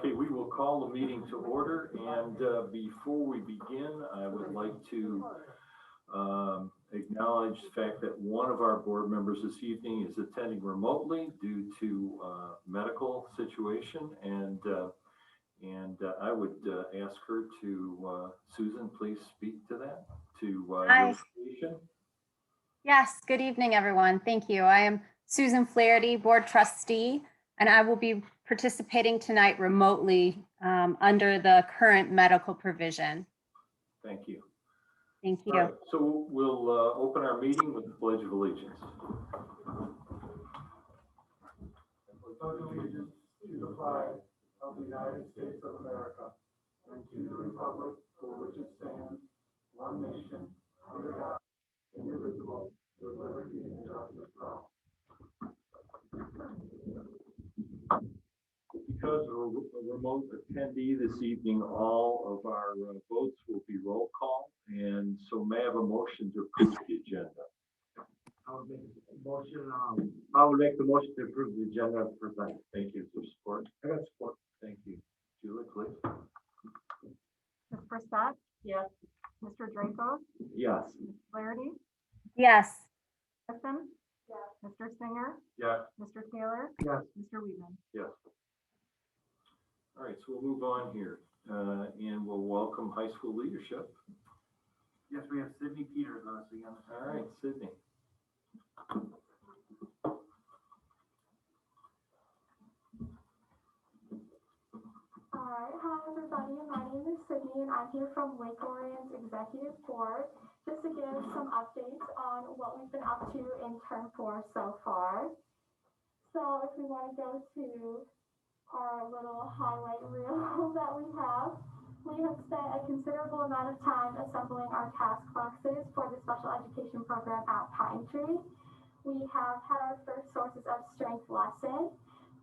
Okay, we will call the meeting to order, and before we begin, I would like to acknowledge the fact that one of our board members this evening is attending remotely due to medical situation, and I would ask her to, Susan, please speak to that, to Hi. your station. Yes, good evening, everyone. Thank you. I am Susan Flaherty, board trustee, and I will be participating tonight remotely under the current medical provision. Thank you. Thank you. All right, so we'll open our meeting with the Pledge of Allegiance. I pledge allegiance to the flag of the United States of America and to the republic for which it stands, one nation, under God, indivisible, with liberty and justice for all. Because of a remote attendee this evening, all of our votes will be roll call, and so may I have a motion to approve the agenda? I would make a motion, I would make the motion to approve the agenda as presented. Thank you for support. I got support. Thank you. Julie, please. Ms. Brissett? Yes. Mr. Draco? Yes. Ms. Flaherty? Yes, Griffin? Yes. Mr. Singer? Yes. Mr. Taylor? Yes. Mr. Weedman? Yes. All right, so we'll move on here, and we'll welcome high school leadership. Yes, we have Sydney Peters on us again. All right, Sydney. Alright, hi everybody, my name is Sydney and I'm here from Lake Orion's Executive Board just to give some updates on what we've been up to in term 4 so far. So if we want to go to our little highlight reel that we have spent a considerable amount of time assembling our task boxes for the special education program at Pine Tree. We have had our first sources of strength lesson.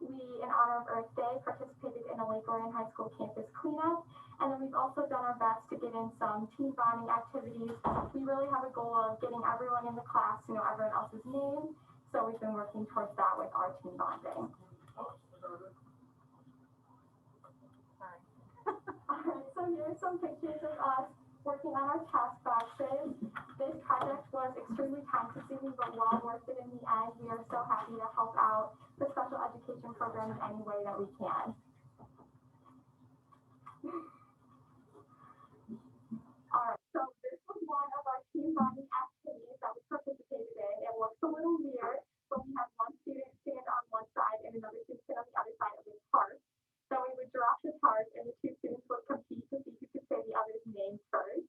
We, in honor of Earth Day, participated in a Lake Orion High School campus cleanup, and then we've also done our best to get in some team bonding activities. We really have a goal of getting everyone in the class to know everyone else's name, so we've been working towards that with our team bonding. Alright, so here's some pictures of us working on our task boxes. This project was extremely time-consuming, but well worth it in the end. We are so happy to help out the special education program in any way that we can. Alright, so this was one of our team bonding activities that we participated in. It looks a little weird, but we had one student stand on one side and another student stand on the other side of the tarp. So we would drop the tarp and the two students would compete to see who could say the other's name first.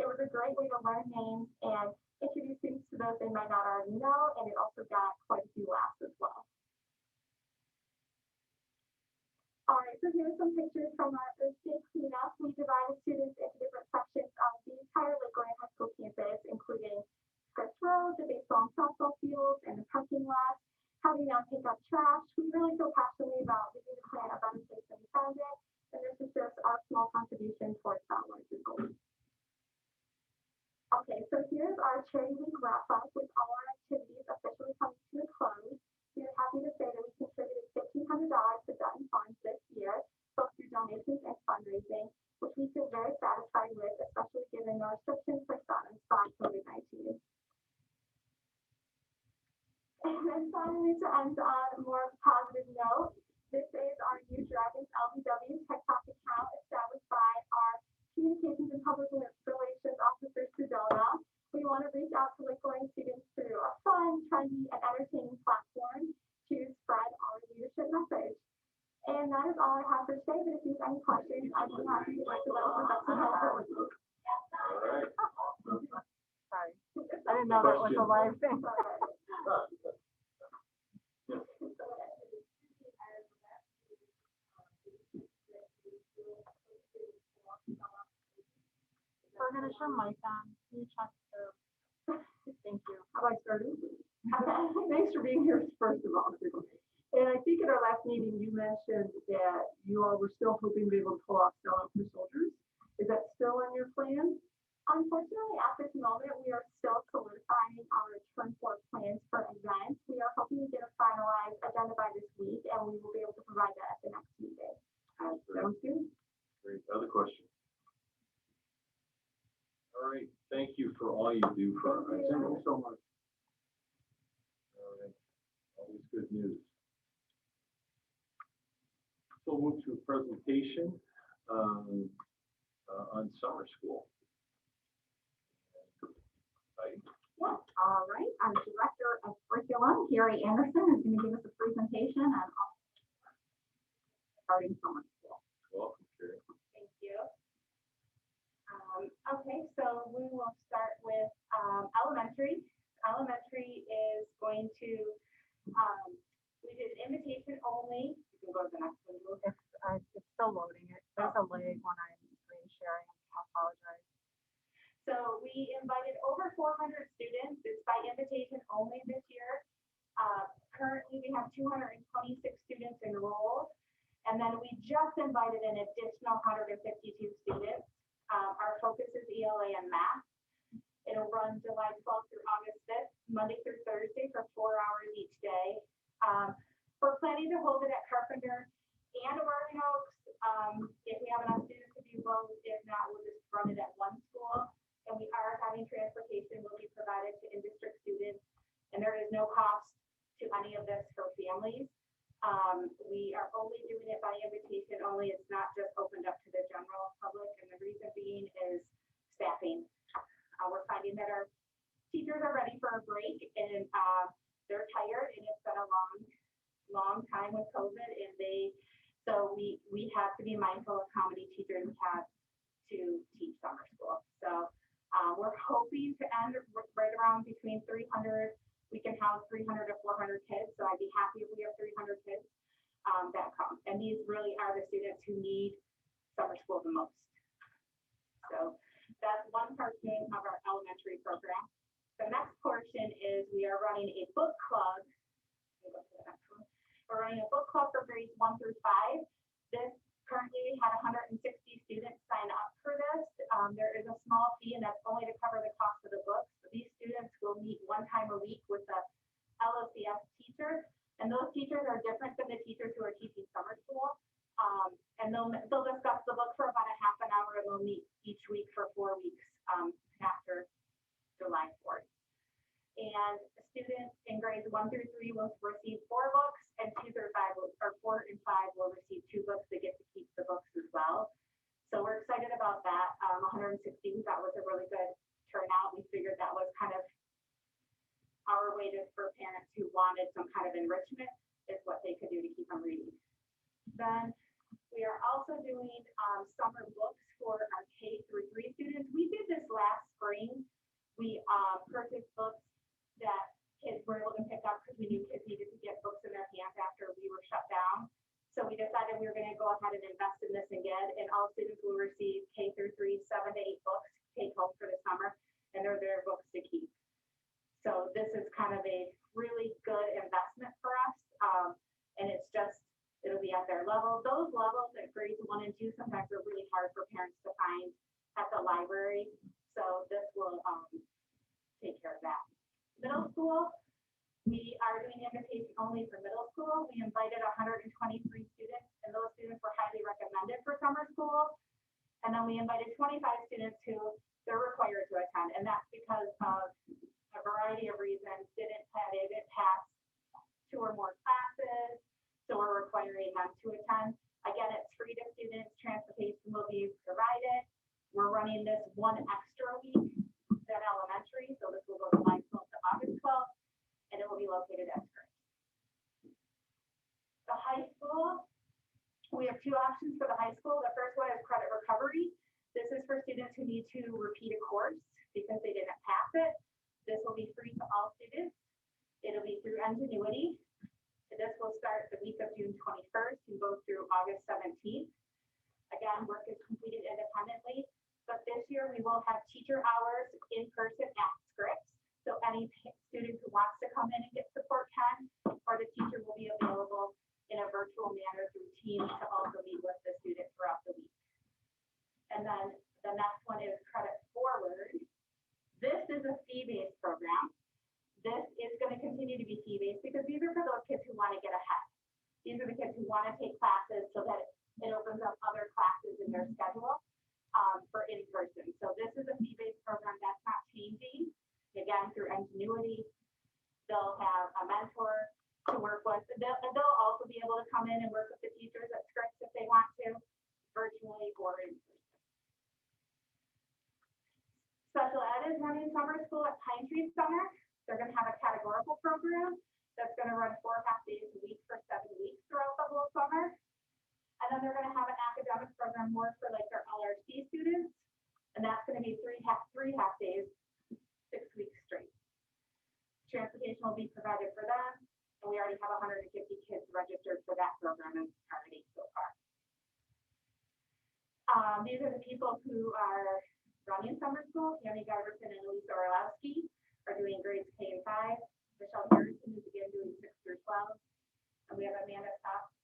It was a great way to learn names and introduce students to those they might not already know, and it also got quite a few laughs as well. Alright, so here's some pictures from our Earth Day cleanup. We divided students into different sections of the entire Lake Orion High School campus, including Scripps Road, the baseball and softball fields, and the parking lot. Having them pick up trash. We really feel passionately about making the plant a better place than we found it, and this is just our small contribution towards that larger goal. Okay, so here's our Charity Week wrap up with all our activities officially coming to a close. We are happy to say that we contributed $1,500 to Dutton Farms this year, both through donations and fundraising, which we feel very satisfied with, especially given the restrictions placed on us by COVID-19. And then finally, to end on a more positive note, this is our new Dragons LBW TikTok account established by our Communications and Public Relations Officer, Padoya. We want to reach out to Lake Orion students through a fun, trendy, and entertaining platform to spread our leadership message. And that is all I have for today, but if you have any questions, I'd be happy to let Professor know. All right. Sorry. I didn't know that was a live thing. We're going to show mic on. Can you check the... Thank you. How about starting? Thanks for being here, first of all. And I think at our last meeting, you mentioned that you all were still hoping to be able to pull off sellout for soldiers. Is that still on your plan? Unfortunately, at this moment, we are still solidifying our term 4 plans for events. We are hoping to get a finalized agenda by this week, and we will be able to provide that at the next meeting. That all you do for our high Thank school. you so much. All right. Always good news. So we'll move to a presentation on summer school. Right. Yes, all right. Our Director of Curriculum, Gary Anderson, is going to give us a presentation on starting summer school. Welcome, Carrie. Thank you. Okay, so we will start with elementary. Elementary is going to, we did invitation only. You can go to the next one. Lou. It's still loading it. There's a lag when I'm screen sharing. I apologize. So we invited over 400 students. It's by invitation only this year. Currently, we have 226 students enrolled. And then we just invited an additional 152 students. Our focus is ELA and math. It'll run July 12th through August 5th, Monday through Thursday for 4 hours each day. We're planning to hold it at Carpenter and Orion Oaks. If we have enough students to do both, if not, we'll just run it at one school. And we are having transportation will be provided to in-district students, and there is no cost to any of this for families. We are only doing it by invitation only. It's not just opened up to the general public, and the reason being is staffing. We're finding that our teachers are ready for a break, and they're tired, and it's been a long time with COVID, and so we have to be mindful of how many teachers we have to teach summer school. So we're hoping to end right around between 300. We can house 300 to 400 kids. So I'd be happy if we have 300 kids that come. And these really are the students who need summer school the most. So that's one portion of our elementary program. The next portion is we are running a book club. We're running a book club for grades 1 through 5. This currently we had 160 students sign up for this. There is a small fee, and that's only to cover the cost of the books. So these students will meet one time a week with a LOCS teacher, and those teachers are different than the teachers who are teaching summer school. And they'll discuss the book for about a half an hour, and they'll meet each week for 4 weeks after July 4th. And students in grades 1 through 3 will receive 4 books, and 2 through 5 or 4 and 5 will receive 2 books. They get to keep the books as well. So we're excited about that. 160 we thought was a really good turnout. We figured that was kind of our way for parents who wanted some kind of enrichment is what they could do to keep them reading. Then we are also doing summer books for our K through 3 students. We did this last spring. We purchased books that kids were able to pick up because we knew kids needed to get books in their hands after we were shut down. So we decided we were going to go ahead and invest in this again, and all students will receive K through 3, 7 to 8 books to take home for the summer, and they're their books to keep. So this is kind of a really good investment for us, and it'll be at their level. Those levels at grades 1 and 2 sometimes are really hard for parents to find at the library, so this will take care of that. Middle school, we are doing invitation only for middle school. We invited 123 students, and those students were highly recommended for summer school. And then we invited 25 students who they're required to attend, and that's because of a variety of reasons. They didn't pass 2 or more classes, so we're requiring them to attend. Again, it's free to students. Transportation will be provided. We're running this one extra week than elementary, so this will go July 12th to August 12th, and it will be located at Spring. The high school, we have 2 options for the high school. The first one is credit recovery. This is for students who need to repeat a course because they didn't pass it. This will be free to all students. It'll be through Ingenuity. This will start the week of June 21st and go through August 17th. Again, work is completed independently, but this year we will have teacher hours in person at Scripps. So any student who wants to come in and get support can, or the teacher will be available in a virtual manner through Teams to also meet with the student throughout the week. And then the next one is Credit Forward. This is a fee-based program. This is going to continue to be fee-based because these are for those kids who want to get ahead. These are the kids who want to take classes so that it opens up other classes in their schedule for in-person. So this is a fee-based program that's not changing. And then they're gonna have an academic program more for like their LRC students. And that's gonna be three half days, 6 weeks straight. Transportation will be provided for them, and we already have 150 kids registered for that program and already so far. These are the people who are running summer school. Tammy Garberson and Lisa Orlowski are doing grades K and 5. Michelle Harrison is again doing 6 through 12. And we have Amanda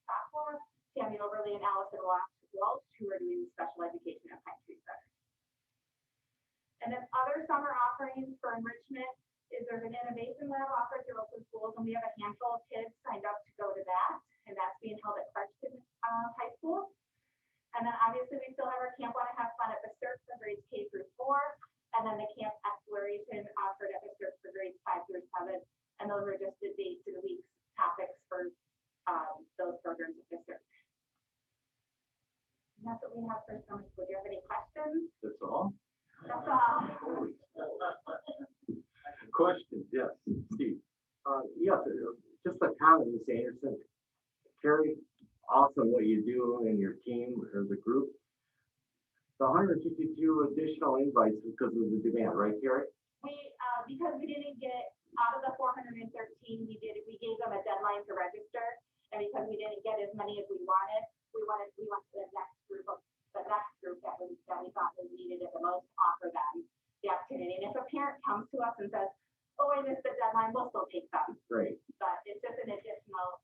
Sophomore, Tammy Overly, and Allison Walsh, who are doing special education at Pine Tree Center. And then other summer offerings for enrichment is there's an innovation lab offered through local schools, and we have a handful of kids signed up to go to that, and that's being held at Clarkston High School. And then obviously we still have our Camp Wanna Have Fun at the CERC for grades K through 4, and then the Camp Exploration offered at the CERC for grades 5 through 7, and those are just the dates of the week's topics for those programs at the CERC. And that's what we have for summer school. Do you have any questions? That's all? That's all. Questions? Yes, Steve. Yes, just a comment, Ms. Anderson. Carrie, awesome what you do and your team or the group. The 152 additional invites because of the demand, right, Carrie? We, because we didn't get out of the 413, we gave them a deadline to register, and because we didn't get as many as we went to the next group that we thought was needed it the most, offer them the opportunity. And if a parent comes to us and says, "Oh, I missed the deadline," we'll still take them. Great. But it's just an additional.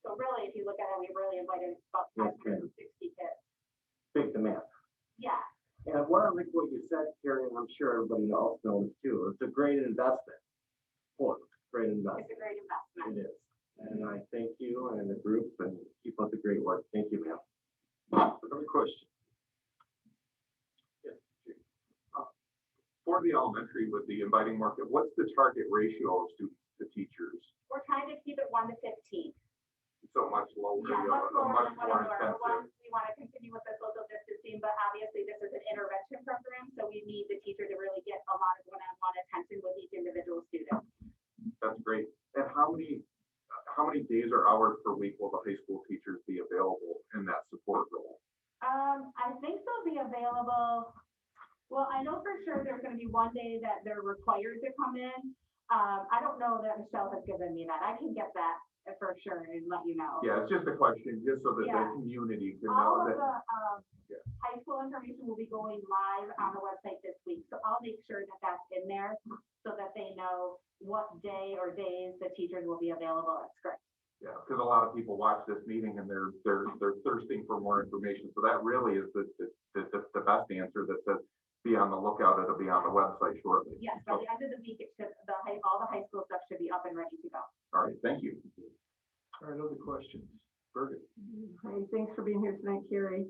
So really, if you look at it, we really invited about 560 kids. Big demand. Yeah. And what I like what you said, Carrie, and I'm sure everybody else knows too, it's a great investment. Boy, great investment. It's a great investment. It is. And I thank you and the group and keep up the great work. Thank you, ma'am. Another question? Yes. For the elementary with the inviting market, what's the target ratio of students to teachers? We're trying to keep it 1 to 15. So much lower, Yeah, much lower much than more what we were. intensive. We want to continue with the social distancing, but obviously this is an intervention program, so we need the teacher to really get a lot of one-on-one attention with each individual student. That's great. And how many days or hours per week will the high school teachers be available in that support role? I think they'll be available. Well, I know for sure there's going to be one day that they're required to come in. I don't know that Michelle has given me that. I can get that for sure and let you know. Yeah, it's just a question, just so that Yeah. the community can All know of that. the high school information will be going live on the website this week, so I'll make sure that that's in there so that they know what day or days the teachers will be available at script. Yeah, because a lot of people watch this meeting and they're thirsting for more information. So that really is the best answer that says, be on the lookout. It'll be on the website shortly. Yes, by the end of the week, it should, all the high school stuff should be up and ready to go. All right, thank you. All right, other questions? Birgit? Hi, thanks for being here tonight, Carrie.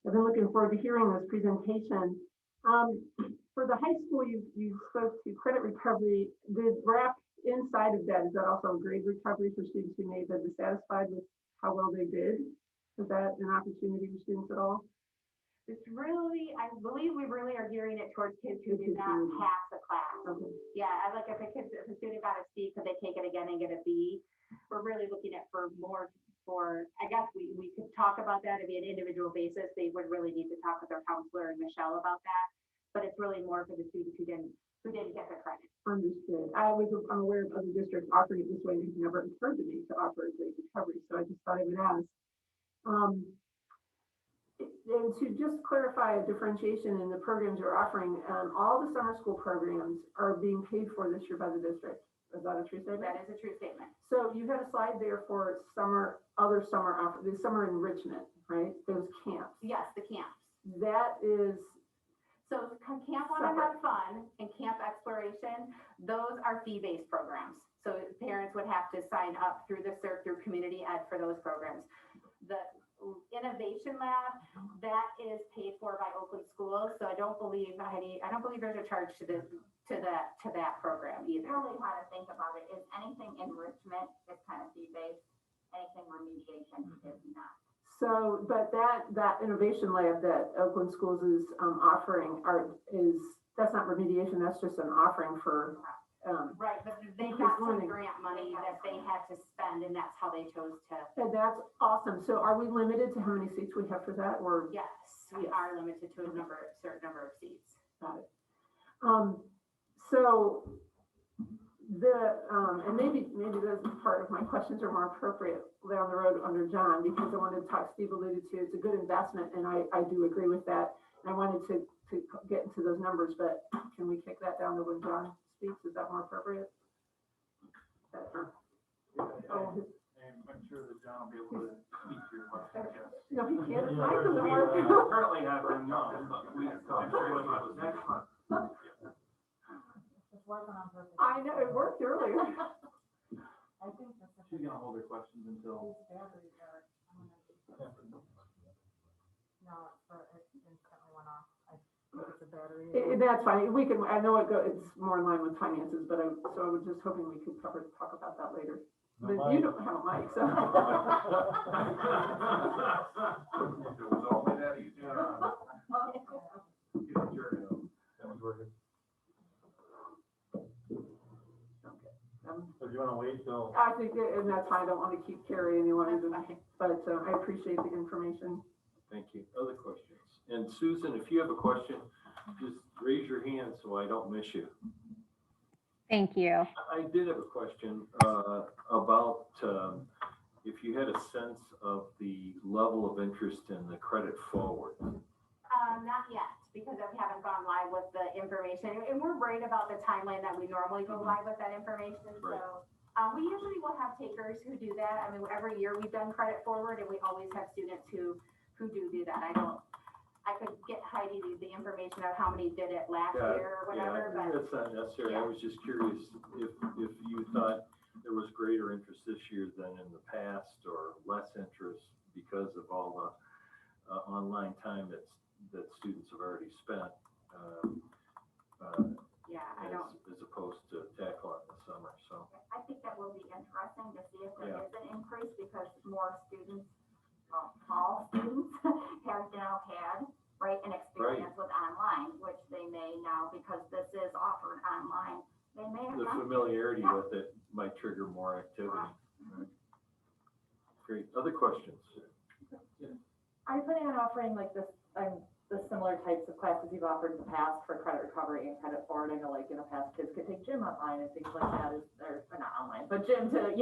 I've been looking forward to hearing this presentation. For the high school, you spoke to credit recovery. The wrap inside of that, is that also a grade recovery for students who may have been dissatisfied with how well they did? Is that an opportunity for students at all? It's really, I believe we really are gearing it towards kids who did not pass the class. Okay. Yeah, I like if a student got a C, could they take it again and get a B? We're really looking at for more for, I guess we could talk about that if an individual basis. They would really need to talk with their counselor and Michelle about that. But it's really more for the students who didn't get the credit. Understood. I'm aware of other districts offering it this way, and it's never occurred to me to offer a grade recovery, so I just thought I would ask. And to just clarify a differentiation in the programs you're offering, all the summer school programs are being paid for this year by the district. Is that a true statement? That is a true statement. So you had a slide there for the summer enrichment, right? Those camps. Yes, the camps. That is. So Camp Wanna Have Fun and Camp Exploration, those are fee-based programs. So parents would have to sign up through the CERC, through Community Ed for those programs. The Innovation Lab, that is paid for by Oakland Schools. So I don't believe there's a charge to that program either. Really how to think about it is anything enrichment is kind of fee-based, anything remediation is not. So, but that innovation lab that Oakland Schools is offering that's not remediation, that's just an offering for Right, but they Increased got some learning. grant money that they had to spend, and that's how they chose to. And that's awesome. So are we limited to how many seats we have for that, or? Yes, we are limited to a certain number of seats. Got it. So and maybe this is part of my questions are more appropriate down the road under John, because I wanted to talk, Steve alluded to, it's a good investment, and I do agree with that. And I wanted to get into those numbers, but can we kick that down to when John speaks? Is that more appropriate? Oh, I'm sure that John will be able to speak to your question, yes. no, he can't. We Mike doesn't work. currently have him, no, but I'm sure he'll be able to next month. It's working on purpose. I know, it worked earlier. I think this is. She's gonna hold her questions until. Battery died. No, it instantly went off. I think it's a battery. That's fine. We can, I know it's more in line with finances, but so I was just hoping we could talk about that later. But you don't have a mic, so. It was only that easy. That was working. So do you wanna wait till? I think, and that's fine. I don't want to keep Carrie anyone, but I appreciate the information. Thank you. Other questions? And Susan, if you have a question, just raise your hand so I don't miss you. Thank you. I did have a question about if you had a sense of the level of interest in the credit forward. Not yet, because we haven't gone live with the information, and we're worried about the timeline that we normally go live with that information, Right. so. We usually will have takers who do that. I mean, every year we've done credit forward, and we always have students who do that. I could get Heidi the information of how many did it last year or whatever, Yeah, but. that's not necessary. I Yeah. was just curious if you thought there was greater interest this year than in the past, or less interest because of all the online time that students have already spent. Yeah, I don't. As opposed to tackle it in the summer, so. I think that will be interesting to see if there Yeah. is an increase, because more students, well, all students have now had, right, an experience with online, which they may now, because this is offered online, they may have. The not. familiarity with it might trigger more activity. Right. Great. Other questions? Are you planning on offering like this, the similar types of classes you've offered in the past for credit recovery and credit forward? I know like in the past, kids could take gym online and things like that, or not online, but gym to, is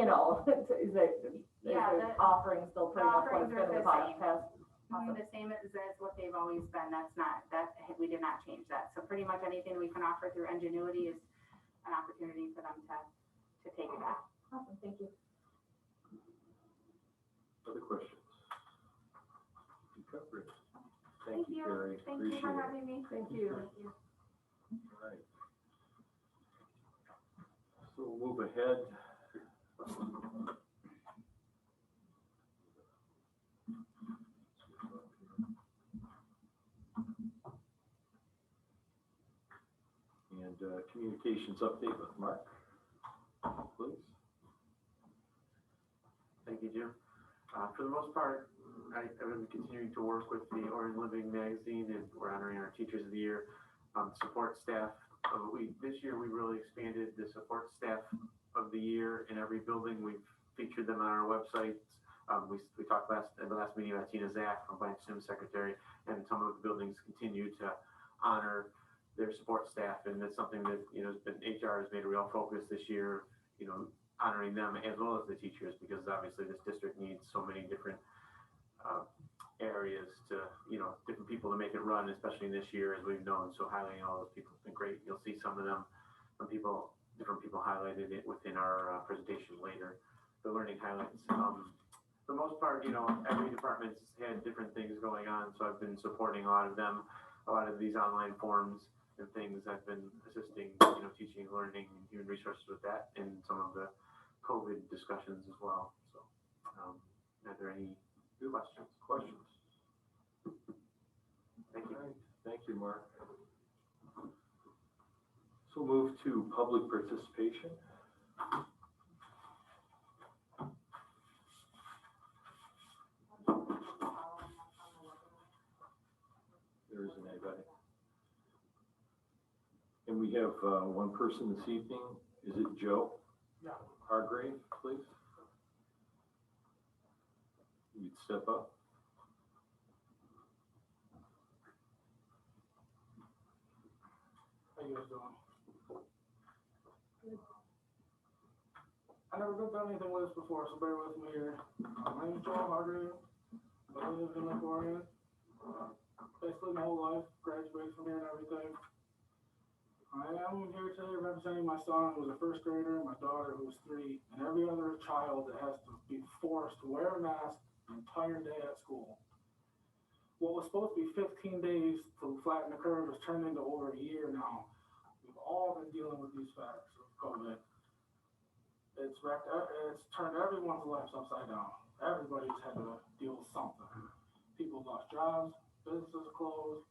Yeah, the offering still pretty much what it's been in the past? The same as what they've always been. We did not change that. So pretty much anything we can offer through Ingenuity is an opportunity for them to take it back. Awesome, thank you. Other questions? You covered it. Thank you. Carrie. Thank you for Appreciate it. having me. Thank you. All right. So we'll move ahead. And communications update with Mark, please. Thank you, Jim. For the most part, I've been continuing to work with the Orion Living magazine, and we're honoring our Teachers of the Year, support staff. This year we really expanded the support staff of the year in every building. We've featured them on our websites. We talked at the last meeting about Tina Zach from Blanche Sims Secretary, and some of the buildings continue to honor their support staff, and that's something that HR has made a real focus this year. Honoring them as well as the teachers, because obviously this district needs so many different areas to, different people to make it run, especially this year, as we've known. So highlighting all those people has been great. You'll see some of them, different people highlighted it within our presentation later, the learning highlights. For the most part, every department's had different things going on, so I've been supporting a lot of them, a lot of these online forums and things. I've been assisting, teaching, learning, and human resources with that, and some of the COVID discussions as well. So, are there any questions? Thank you. All right. Thank you, Mark. So we'll move to public participation. There isn't anybody. And we we have one person this evening. Is it Joe? Yeah. Hargrave, please. You'd step up. How you guys doing? I never done anything with this before, so bear with me here. My name is Joel Hargrave. I live in Orion. Basically my whole life, graduated from here and everything. I am here today representing my son who was a first grader, my daughter who was 3, and every other child that has to be forced to wear a mask the entire day at school. What was supposed to be 15 days to flatten the curve has turned into over a year now. We've all been dealing with these facts of COVID. It's turned everyone's lives upside down. Everybody's had to deal with something. People lost jobs, businesses closed.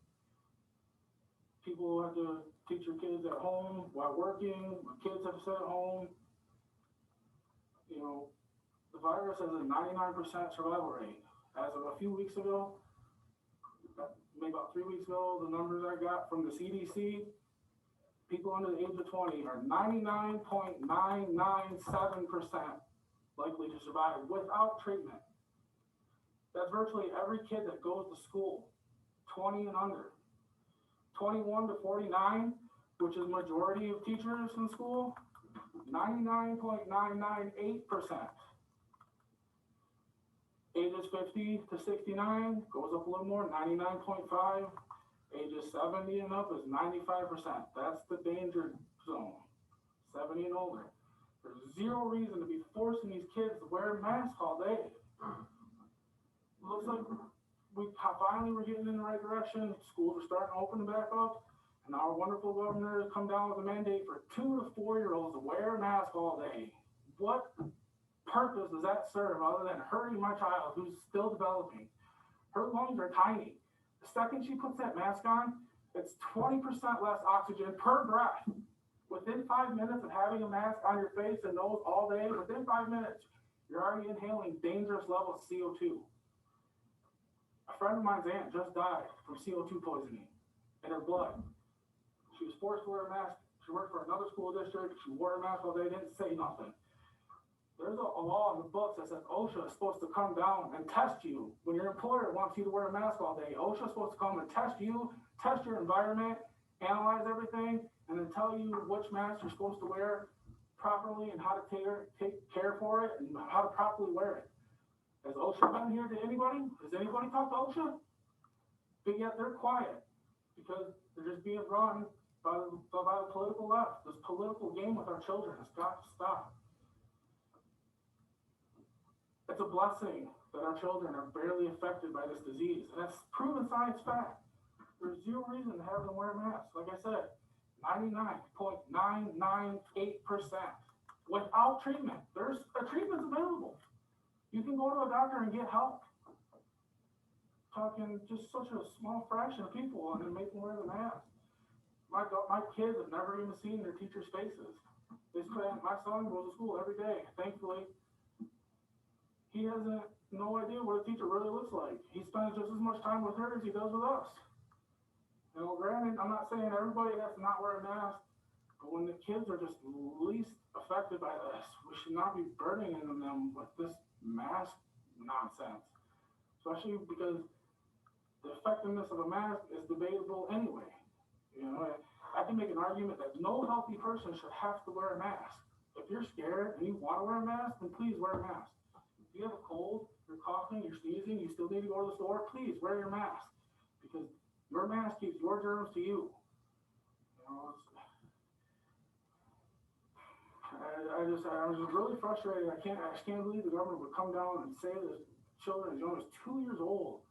People had to teach their kids at home while working. Kids have to sit at home. You know, the virus has a 99% survival rate. As of a few weeks ago, maybe about 3 weeks ago, the numbers I got from the CDC, people under the age of 20 are 99.997% likely to survive without treatment. That's virtually every kid that goes to school, 20 and under. 21 to 49, which is majority of teachers in school, 99.998%. Ages 50 to 69 goes up a little more, 99.5. Ages 70 and up is 95%. That's the danger zone, 70 and older. There's zero reason to be forcing these kids to wear masks all day. Looks like we finally were getting in the right direction. Schools are starting to open back up. And our wonderful governor has come down with a mandate for 2 to 4-year-olds to wear a mask all day. What purpose does that serve other than hurting my child who's still developing? Her lungs are tiny. The second she puts that mask on, it's 20% less oxygen per breath. Within 5 minutes of having a mask on your face and nose all day, within 5 minutes, you're already inhaling dangerous levels of CO2. A friend of mine's aunt just died from CO2 poisoning in her blood. She was forced to wear a mask. She worked for another school district. She wore a mask all day, didn't say nothing. There's a law in the books that says OSHA is supposed to come down and test you. When your employer wants you to wear a mask all day, OSHA is supposed to come and test you, test your environment, analyze everything, and then tell you which mask you're supposed to wear properly and how to take care for it and how to properly wear it. Has OSHA been here to anybody? Has anybody talked to OSHA? But yet they're quiet because they're just being run by the political left. This political game with our children has got to stop. It's a blessing that our children are barely affected by this disease. And that's proven science fact. There's zero reason to have them wear a mask. Like I said, 99.998% without treatment. There's a treatment's available. You can go to a doctor and get help. Talking just such a small fraction of people and then make them wear the mask. My kids have never even seen their teachers' faces. My son goes to school every day. Thankfully, he has no idea what a teacher really looks like. He spends just as much time with her as he does with us. You know, granted, I'm not saying everybody has to not wear a mask, but when the kids are just least affected by this, we should not be burdening them with this mask nonsense. Especially because the effectiveness of a mask is debatable anyway. You know, I can make an argument that no healthy person should have to wear a mask. If you're scared and you want to wear a mask, then please wear a mask. If you have a cold, you're coughing, you're sneezing, you still need to go to the store, please wear your mask. Because your mask keeps your germs to you. You know, I was just really frustrated. I just can't believe the government would come down and say that children as young as 2 years old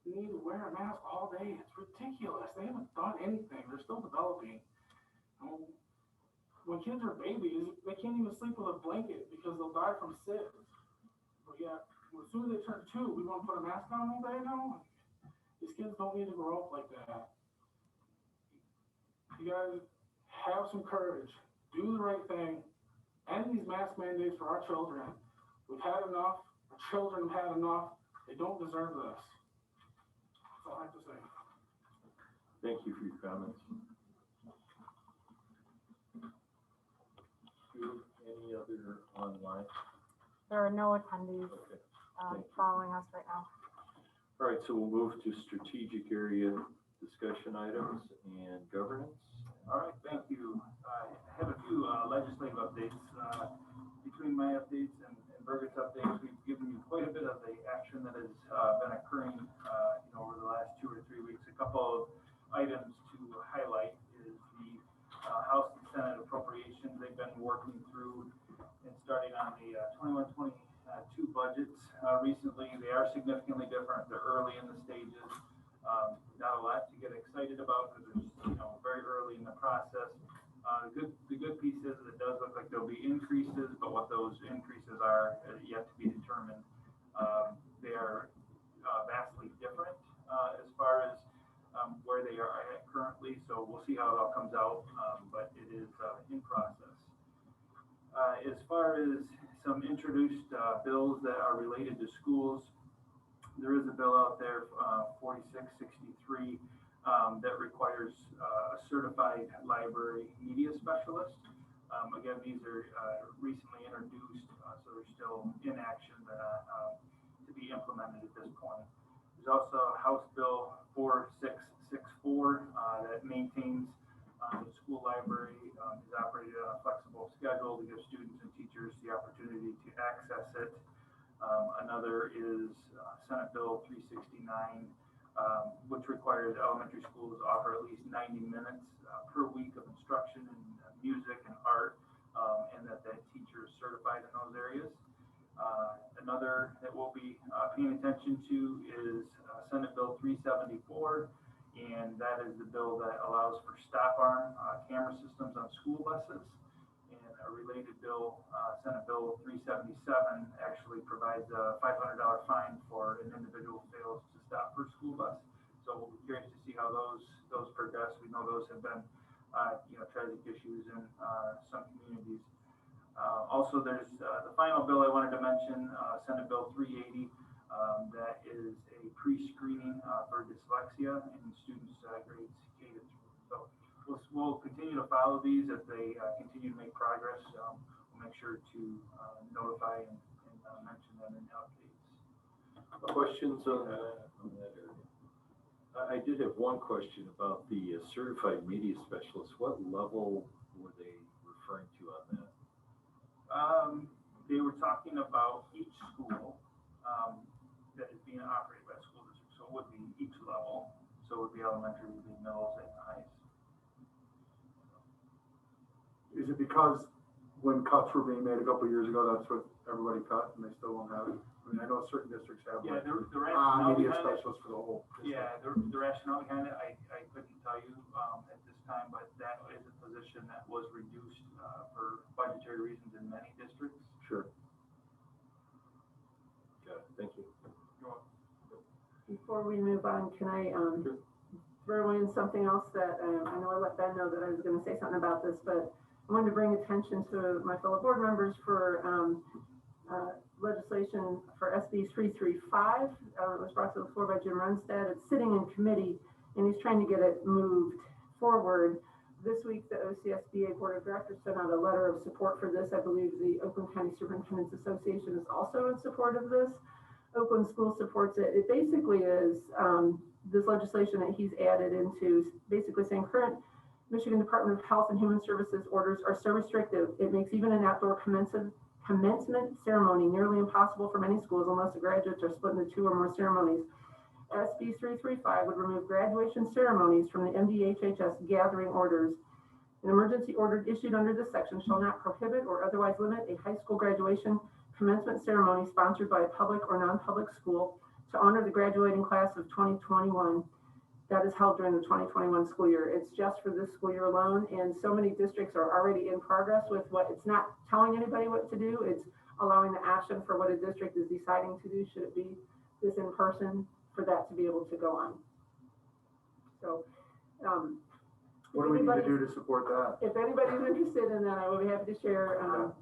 need to wear a mask all day. It's ridiculous. They haven't done anything. They're still developing. When kids are babies, they can't even sleep with a blanket because they'll die from SIDS. But yeah, as soon as they turn 2, we want to put a mask on all day now? These kids don't need to grow up like that. You guys have some courage. Do the right thing. End these mask mandates for our children. We've had enough. Our children have had enough. They don't deserve this. That's all I have to say. Thank you for your comments. you. Any other online? There are no attendees Okay. Thank you. following us right now. All right, so we'll move to strategic area discussion items and governance. All right, thank you. I have a few legislative updates. Between my updates and Birgit's updates, we've given you quite a bit of the action that has been occurring over the last 2 or 3 weeks. A couple of items to highlight is the House and Senate appropriations they've been working through and starting on the 21-22 budgets recently. They are significantly different. They're early in the stages. Not a lot to get excited about because it's very early in the process. The good piece is it does look like there'll be increases, but what those increases are yet to be determined. They are vastly different as far as where they are at currently, so we'll see how it all comes out, but it is in process. As far as some introduced bills that are related to schools, there is a bill out there, 4663, that requires a certified library media specialist. Again, these are recently introduced, so they're still in action to be implemented at this point. There's also House Bill 4664 that maintains the school library is operated on a flexible schedule to give students and teachers the opportunity to access it. Another is Senate Bill 369, which requires elementary schools to offer at least 90 minutes per week of instruction in music and art, and that teacher is certified in those areas. Another that we'll be paying attention to is Senate Bill 374, and that is the bill that allows for stop arm camera systems on school buses. And a related bill, Senate Bill 377, actually provides a $500 fine for an individual who fails to stop per school bus. So we'll be curious to see how those progress. We know those have been tragic issues in some communities. Also, there's the final bill I wanted to mention, Senate Bill 380, that is a pre-screening for dyslexia in students grades K to 3. So we'll continue to follow these as they continue to make progress. We'll make sure to notify and mention them in updates. Questions on that area? I did have one question about the certified media specialist. What level were they referring to on that? They were talking about each school that is being operated by a school district. So it would be each level. So it would be elementary, would be middles, and highs. Is it because when cuts were being made a couple of years ago, that's what everybody cut and they still won't have it? I mean, I know certain districts have the rationale media behind specialists for the whole district. Yeah, the rationale behind it, I couldn't tell you at this time, but that is a position that was reduced for budgetary reasons in many districts. Sure. Got it. Thank you. Before we move on, can I throw in something else that I know I let Ben know that I was going to say something about this, but I wanted to bring attention to my fellow board members for legislation for SB 335. It was brought to the floor by Jim Runstad. It's sitting in committee and he's trying to get it moved forward. This week, the OCSBA Board of Directors sent out a letter of support for this. I believe the Oakland County Superintendents Association is also in support of this. Oakland School supports it. It basically is this legislation that he's added into, basically saying current Michigan Department of Health and Human Services orders are so restrictive, it makes even an outdoor commencement ceremony nearly impossible for many schools unless the graduates are split into 2 or more ceremonies. SB 335 would remove graduation ceremonies from the MDHHS gathering orders. An emergency order issued under this section shall not prohibit or otherwise limit a high school graduation commencement ceremony sponsored by a public or non-public school to honor the graduating class of 2021 that is held during the 2021 school year. It's just for this school year alone, and so many districts are already in progress with what, it's not telling anybody what to do, it's allowing the option for what a district is deciding to do. Should it be this in person, for that to be able to go on. So what do we need to do to support that? If anybody's interested in that, I will be happy to share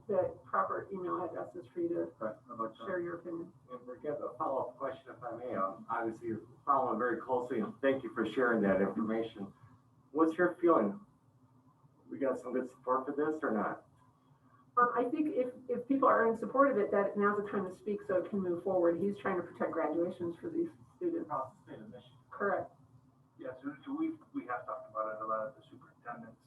the proper email addresses for you to share your opinion. And we're getting a follow-up question, if I may. Obviously, you're following very closely, and thank you for sharing that information. What's your feeling? We got some good support for this or not? I think if people are in support of it, that now's the time to speak so it can move forward. He's trying to protect graduations for these students. Correct. Yes, we have talked about it a lot at the superintendent's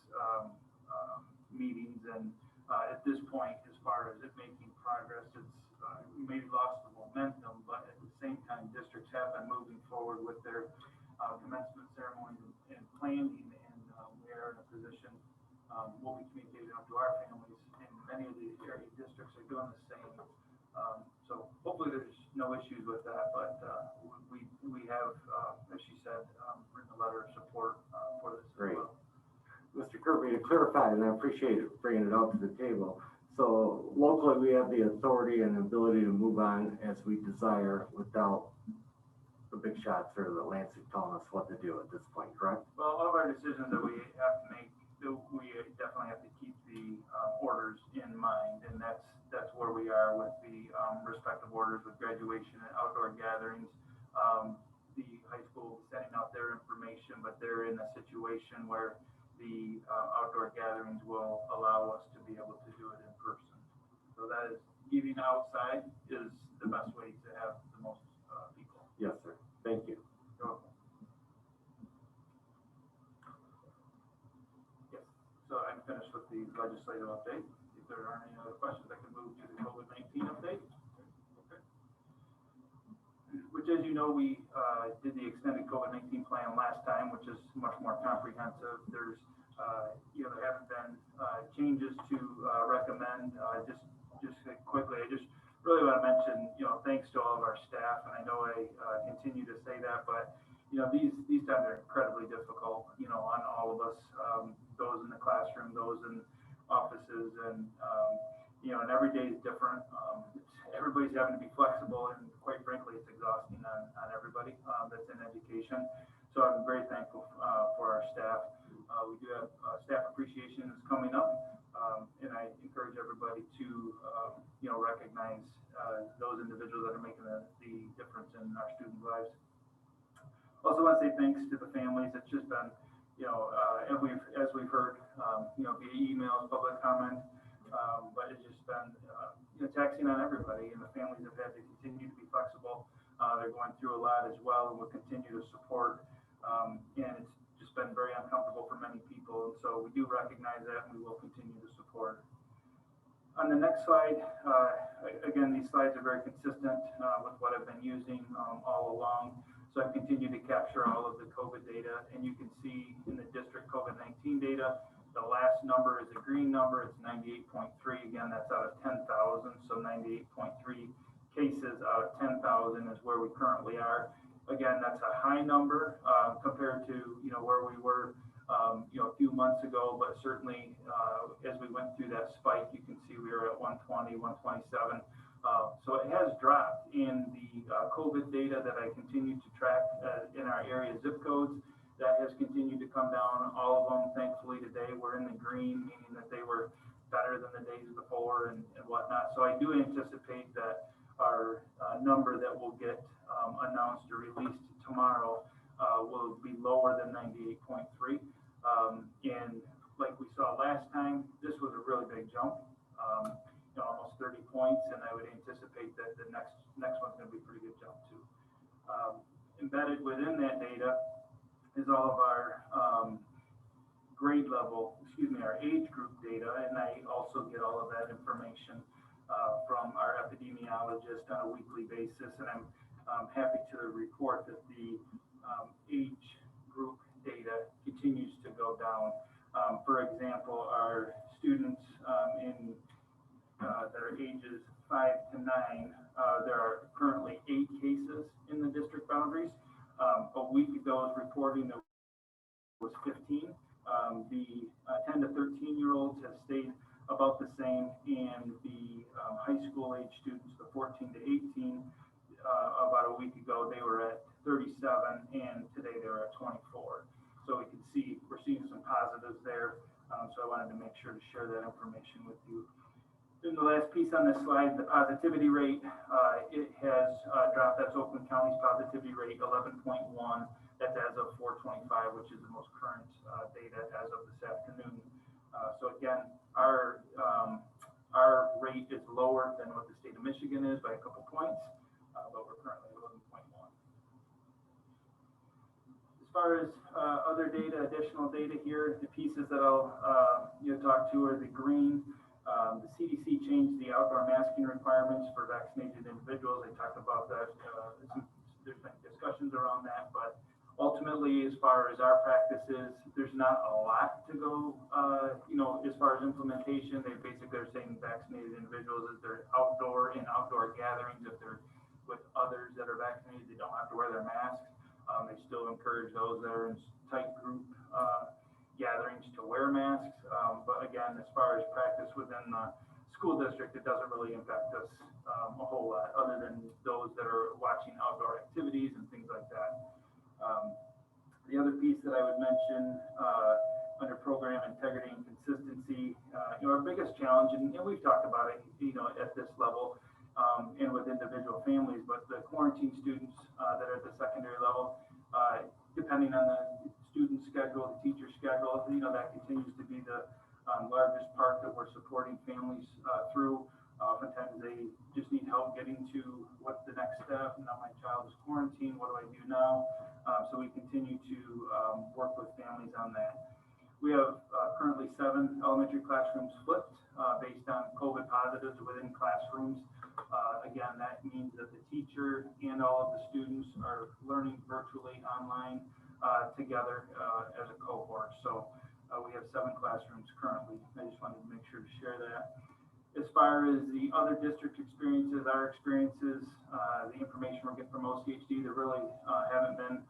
meetings, and at this point, as far as it making progress, it's we maybe lost the momentum, but at the same time, districts have been moving forward with their commencement ceremonies and planning, and we are in a position. We'll be communicating up to our families, and many of the area districts are doing the same. So hopefully there's no issues with that, but we have, as she said, written a letter of support for this. Great. Well. Mr. Kirby, to clarify, and I appreciate it bringing it out to the table. So locally, we have the authority and ability to move on as we desire without the big shots or the Lansing telling us what to do at this point, correct? Well, all of our decisions that we have to make, we definitely have to keep the orders in mind, and that's where we are with the respective orders with graduation and outdoor gatherings. The high school is sending out their information, but they're in a situation where the outdoor gatherings will allow us to be able to do it in person. So that is, eating outside is the best way to have the most people. Yes, sir. Thank you. You're welcome. Yes. So I'm finished with the legislative update. If there aren't any other questions, I can move to the COVID-19 update. Okay. Which, as you know, we did the extended COVID-19 plan last time, which is much more comprehensive. There's, there haven't been changes to recommend. Just quickly, I just really want to mention, thanks to all of our staff, and I know I continue to say that, but these times are incredibly difficult, on all of us, those in the classroom, those in offices, and and every day is different. Everybody's having to be flexible, and quite frankly, it's exhausting on everybody that's in education. So I'm very thankful for our staff. We do have staff appreciation is coming up, and I encourage everybody to recognize those individuals that are making the difference in our students' lives. Also want to say thanks to the families. It's just been, as we've heard, via emails, public comment, but it's just been taxing on everybody, and the families have had to continue to be flexible. They're going through a lot as well, and we'll continue to support. And it's just been very uncomfortable for many people, and so we do recognize that, and we will continue to support. On the next slide, again, these slides are very consistent with what I've been using all along. So I've continued to capture all of the COVID data, and you can see in the district COVID-19 data, the last number is a green number, it's 98.3. Again, that's out of 10,000, so 98.3 cases out of 10,000 is where we currently are. Again, that's a high number compared to where we were a few months ago, but certainly as we went through that spike, you can see we were at 120, 127. So it has dropped in the COVID data that I continue to track in our area zip codes. That has continued to come down. All of them, thankfully, today were in the green, meaning that they were better than the days before and whatnot. So I do anticipate that our number that will get announced or released tomorrow will be lower than 98.3. And like we saw last time, this was a really big jump, almost 30 points, and I would anticipate that the next one's going to be a pretty good jump too. Embedded within that data is all of our our age group data, and I also get all of that information from our epidemiologist on a weekly basis, and I'm happy to report that the age group data continues to go down. For example, our students that are ages 5 to 9, there are currently 8 cases in the district boundaries. A week ago, was reporting there was 15. The 10 to 13-year-olds have stayed about the same, and the high school age students, the 14 to 18, about a week ago, they were at 37, and today they're at 24. So we can see, we're seeing some positives there. So I wanted to make sure to share that information with you. Then the last piece on this slide, the positivity rate, it has dropped. That's Oakland County's positivity rate, 11.1. That's as of 4/25, which is the most current data as of this afternoon. So again, our Our rate is lower than what the state of Michigan is by a couple points, but we're currently 11.1. As far as other data, additional data here, the pieces that I'll talk to are the green. The CDC changed the outdoor masking requirements for vaccinated individuals. They talked about that. There's been discussions around that, but ultimately, as far as our practices, there's not a lot to go, as far as implementation. They basically are saying vaccinated individuals, if they're in outdoor gatherings, if they're with others that are vaccinated, they don't have to wear their masks. They still encourage those that are in tight group gatherings to wear masks. But again, as far as practice within the school district, it doesn't really impact us a whole lot, other than those that are watching outdoor activities and things like that. The other piece that I would mention under program integrity and consistency, our biggest challenge, and we've talked about it, at this level and with individual families, but the quarantine students that are at the secondary level, depending on the student schedule, the teacher schedule, that continues to be the largest part that we're supporting families through. Oftentimes they just need help getting to what's the next step. Now my child is quarantined, what do I do now? So we continue to work with families on that. We have currently 7 elementary classrooms flipped based on COVID positives within classrooms. Again, that means that the teacher and all of the students are learning virtually online together as a cohort. So we have 7 classrooms currently. I just wanted to make sure to share that. As far as the other district experiences, our experiences, the information we're getting from OCHD, there really haven't been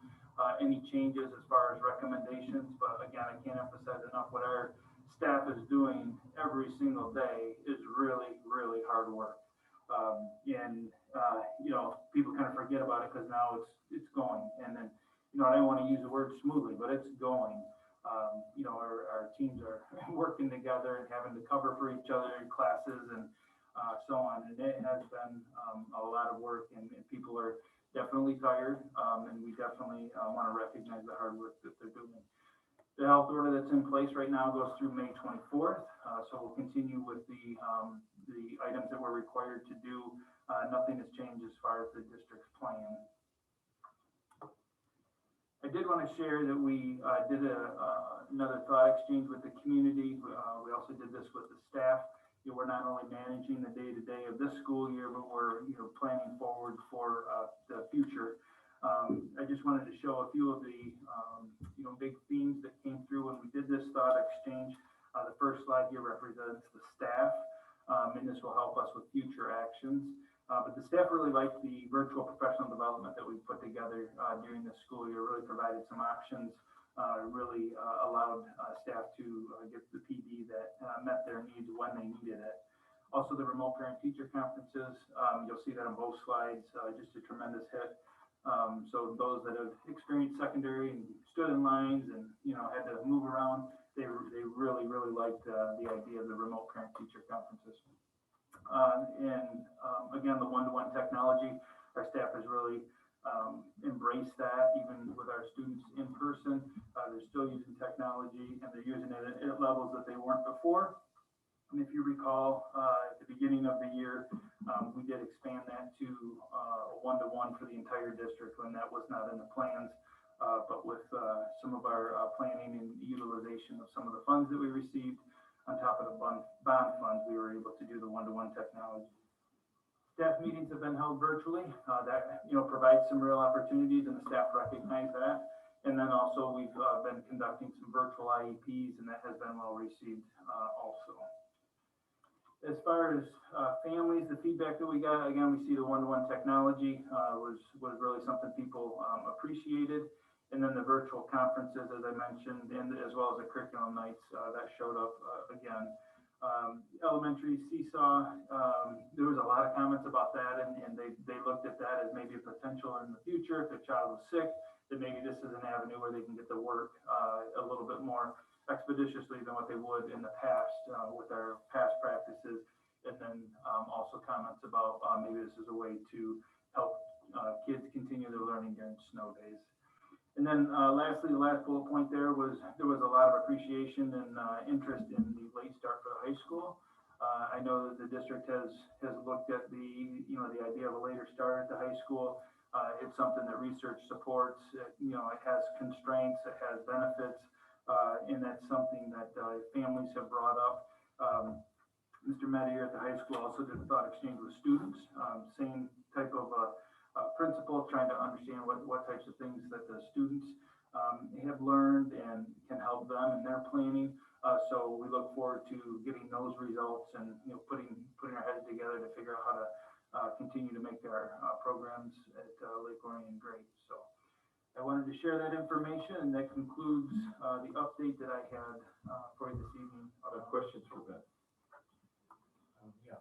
any changes as far as recommendations. But again, I can't emphasize enough what our staff is doing every single day is really, really hard work. People kind of forget about it because now it's going. And then, I don't want to use the word smoothly, but it's going. Our teams are working together and having to cover for each other in classes and so on. And it has been a lot of work, and people are definitely tired. And we definitely want to recognize the hard work that they're doing. The health order that's in place right now goes through May 24th. So we'll continue with the items that we're required to do. Nothing has changed as far as the district's plan. I did want to share that we did another thought exchange with the community. We also did this with the staff. We're not only managing the day-to-day of this school year, but we're planning forward for the future. I just wanted to show a few of the big themes that came through when we did this thought exchange. The first slide here represents the staff, and this will help us with future actions. But the staff really liked the virtual professional development that we put together during the school year. Really provided some options, really allowed staff to get the PD that met their needs when they needed it. Also, the remote parent-teacher conferences, you'll see that on both slides, just a tremendous hit. So those that have experienced secondary and stood in lines and had to move around, they really liked the idea of the remote parent-teacher conferences. Again, the one-to-one technology, our staff has really embraced that. Even with our students in person, they're still using technology, and they're using it at levels that they weren't before. And if you recall, at the beginning of the year, we did expand that to one-to-one for the entire district when that was not in the plans. But with some of our planning and utilization of some of the funds that we received, on top of the bond funds, we were able to do the one-to-one technology. Staff meetings have been held virtually. That provides some real opportunities, and the staff recognize that. And then also we've been conducting some virtual IEPs, and that has been well received also. As far as families, the feedback that we got, again, we see the one-to-one technology was really something people appreciated. And then the virtual conferences, as I mentioned, and as well as the curriculum nights, that showed up again. Elementary seesaw, there was a lot of comments about that, and they looked at that as maybe a potential in the future if their child was sick, that maybe this is an avenue where they can get to work a little bit more expeditiously than what they would in the past with our past practices. And then also comments about maybe this is a way to help kids continue their learning during snow days. And then lastly, the last bullet point there was a lot of appreciation and interest in the late start for the high school. I know that the district has looked at the idea of a later start at the high school. It's something that research supports. It has constraints, it has benefits, and that's something that families have brought up. Mr. Medier at the high school also did a thought exchange with students, same type of principle, trying to understand what types of things that the students have learned and can help them in their planning. So we look forward to getting those results and putting our heads together to figure out how to continue to make our programs at Lake Orion great. So I wanted to share that information, and that concludes the update that I had for you this evening. Questions for Ben? Yeah.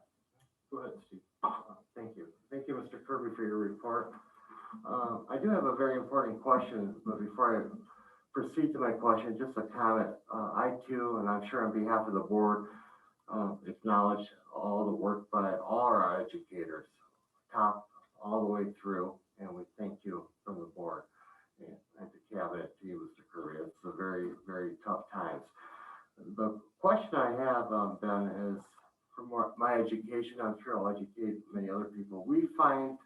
Go ahead, Steve. Thank you. Thank you, Mr. Kirby, for your report. I do have a very important question, but before I proceed to my question, just a comment. I too, and I'm sure on behalf of the board, acknowledge all the work by all our educators, top all the way through, and we thank you from the board and the cabinet to you, Mr. Kirby. It's a very, very tough times. The question I have, Ben, is from my education, I'm sure I'll educate many other people. We find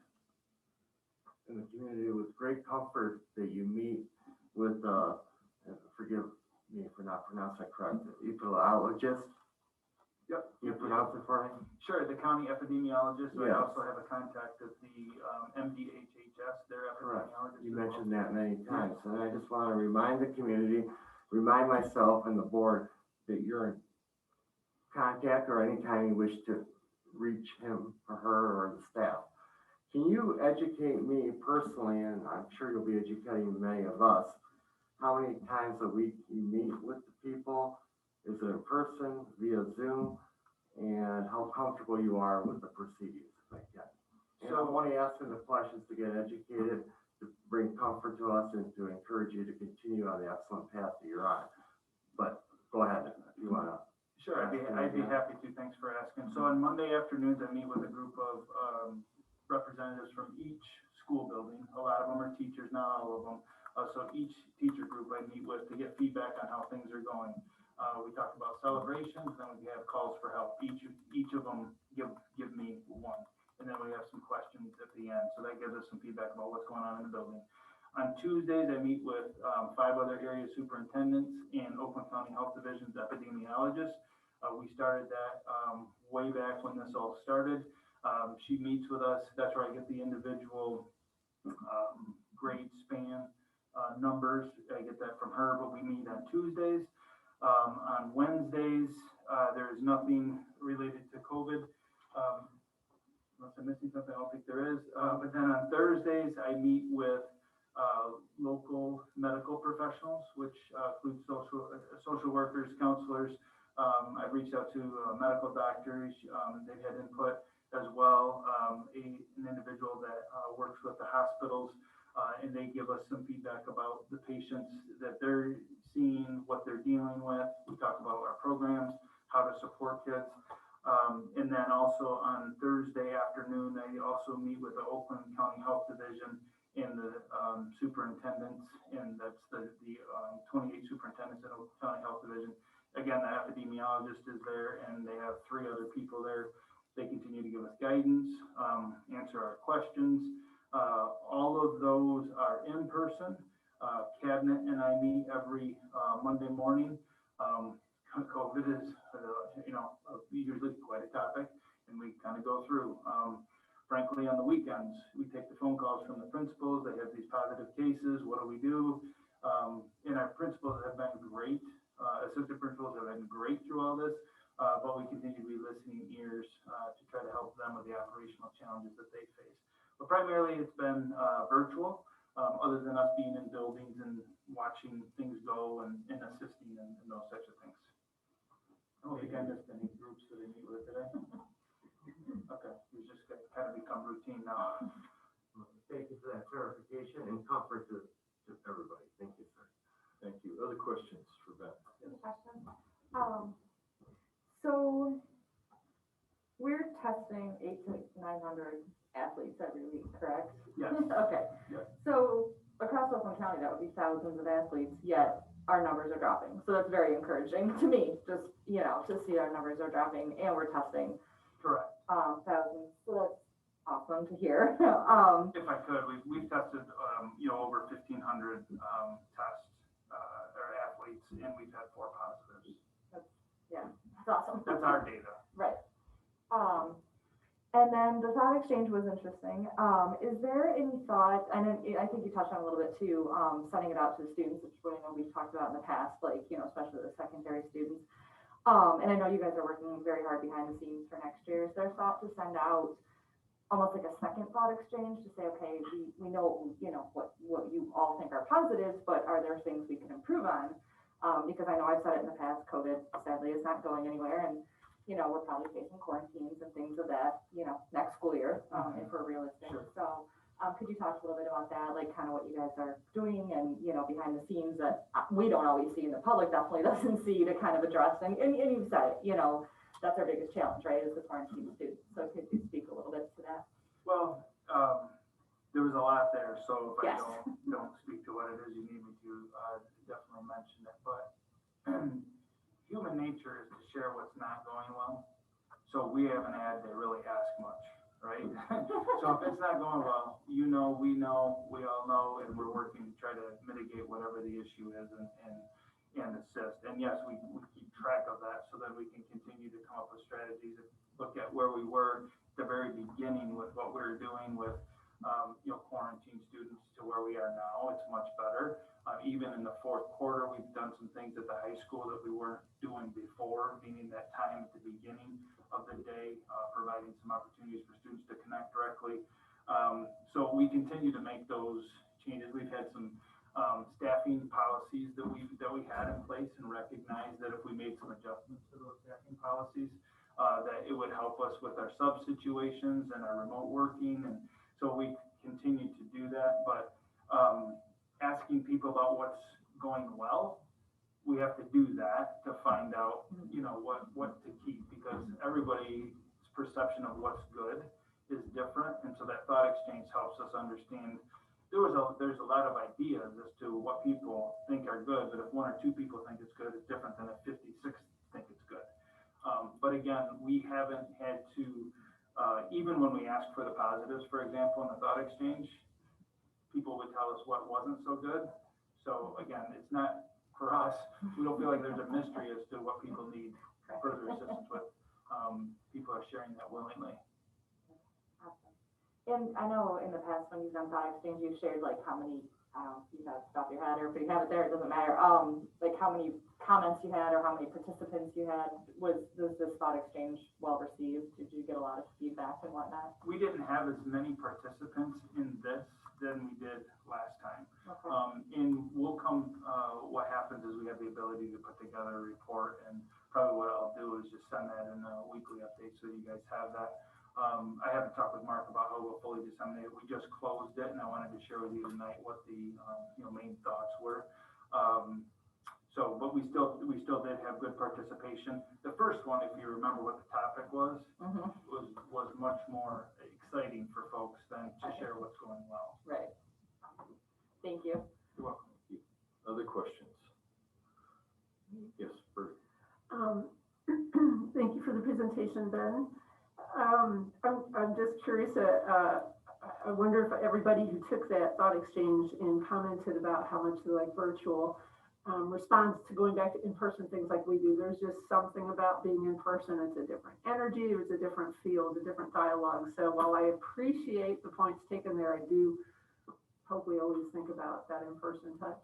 in the community with great comfort that you meet with, forgive me for not pronouncing it correct, epidemiologist. Yep. You pronounce it for me? Sure, the county epidemiologist. Yes. I also have a contact at the MDHHS, their Correct. epidemiologist. You mentioned that many times, and I just want to remind the community, remind myself and the board that you're in contact or anytime you wish to reach him or her or the staff. Can you educate me personally, and I'm sure you'll be educating many of us, how many times a week you meet with the people? Is it in person, via Zoom, and how comfortable you are with the procedures like that? And I'm only asking the questions to get educated, to bring comfort to us, and to encourage you to continue on the excellent path that you're on. But go ahead, if you want to. Sure, I'd be happy to. Thanks for asking. So on Monday afternoons, I meet with a group of representatives from each school building. A lot of them are teachers, not all of them. So each teacher group I meet with to get feedback on how things are going. We talk about celebrations, then we have calls for help. Each of them give me one. And then we have some questions at the end. So that gives us some feedback about what's going on in the building. On Tuesdays, I meet with 5 other area superintendents and Oakland County Health Division's epidemiologists. We started that way back when this all started. She meets with us. That's where I get the individual grade span numbers. I get that from her, but we meet on Tuesdays. On Wednesdays, there is nothing related to COVID. Unless I'm missing something, I don't think there is. But then on Thursdays, I meet with local medical professionals, which include social workers, counselors. I've reached out to medical doctors. They've had input as well. An individual that works with the hospitals, and they give us some feedback about the patients that they're seeing, what they're dealing with. We talk about our programs, how to support kids. And then also on Thursday afternoon, I also meet with the Oakland County Health Division and the superintendents, and that's the 28 superintendents in Oakland County Health Division. Again, the epidemiologist is there, and they have 3 other people there. They continue to give us guidance, answer our questions. All of those are in person. Cabinet and I meet every Monday morning. COVID is, usually quite a topic, and we kind of go through. Frankly, on the weekends, we take the phone calls from the principals. They have these positive cases. What do we do? And our principals have been great. Assistant principals have been great through all this, but we continue to be listening ears to try to help them with the operational challenges that they face. But primarily, it's been virtual, other than us being in buildings and watching things go and assisting in those types of things. I don't think I missed any groups that I meet with today. Okay, it's just kind of become routine now. Thank you for that clarification and comfort to everybody. Thank you, sir. Thank you. Other questions for Ben? Question. So we're testing 800 to 900 athletes every week, correct? Yes. Okay. Yes. So across Oakland County, that would be thousands of athletes, yet our numbers are dropping. So that's very encouraging to me, just, you know, to see our numbers are dropping and we're testing Correct. thousands. So that's awesome to hear. If I could, we've tested, you know, over 1,500 tests or athletes, and we've had 4 positives. That's awesome. That's our data. Right. And then the thought exchange was interesting. Is there any thought, and then I think you touched on a little bit too, sending it out to the students, which I know we've talked about in the past, like, you know, especially the secondary students. And I know you guys are working very hard behind the scenes for next year. Is there thought to send out almost like a second thought exchange to say, okay, we know, you know, what you all think are positives, but are there things we can improve on? Because I know I've said it in the past, COVID sadly is not going anywhere, and you know, we're probably facing quarantines and things of that, you know, next school year, if we're realistic. Sure. So, could you talk a little bit about that, like kind of what you guys are doing and, you know, behind the scenes that we don't always see and the public definitely doesn't see to kind of address, and you've said it, you know, that's our biggest challenge, right, is the quarantine students. So could you speak a little bit to that? Well, there was a lot there, so if Yes. I don't speak to what it is you need me to, definitely mention it. But human nature is to share what's not going well. So we haven't had to really ask much, right? So if it's not going well, you know, we all know, and we're working to try to mitigate whatever the issue is and assist. And yes, we keep track of that so that we can continue to come up with strategies and look at where we were at the very beginning with what we were doing with, you know, quarantine students to where we are now. It's much better. Even in the fourth quarter, we've done some things at the high school that we weren't doing before, meaning that time at the beginning of the day, providing some opportunities for students to connect directly. So we continue to make those changes. We've had some staffing policies that we had in place, and recognize that if we made some adjustments to those staffing policies, that it would help us with our sub situations and our remote working. And so we continue to do that. But asking people about what's going well, we have to do that to find out, you know, what to keep, because everybody's perception of what's good is different. And so that thought exchange helps us understand. There's a lot of ideas as to what people think are good, but if 1 or 2 people think it's good, it's different than if 56 think it's good. But again, we haven't had to, even when we ask for the positives, for example, in the thought exchange, people would tell us what wasn't so good. So again, it's not for us. We don't feel like there's a mystery as to what people need further assistance with. People are sharing that willingly. Awesome. And I know in the past when you've done thought exchange, you've shared like how many, you have to stop your head, or if you have it there, it doesn't matter. Like how many comments you had or how many participants you had. Was this thought exchange well received? Did you get a lot of feedback and whatnot? We didn't have as many participants in this than we did last time. Okay. And we'll come, what happens is we have the ability to put together a report, and probably what I'll do is just send that in a weekly update so you guys have that. I haven't talked with Mark about how we'll fully disseminate it. We just closed it, and I wanted to share with you tonight what the you know, main thoughts were. But we still did have good participation. The first one, if you remember what the topic was, was much more exciting for folks than to share what's going well. Right. Thank you. You're welcome. Other questions? Yes, Bert. Thank you for the presentation, Ben. I'm just curious, I wonder if everybody who took that thought exchange and commented about how much they like virtual responds to going back to in-person things like we do. There's just something about being in person. It's a different energy, it's a different feel, it's a different dialogue. So while I appreciate the points taken there, I do hope we always think about that in-person touch.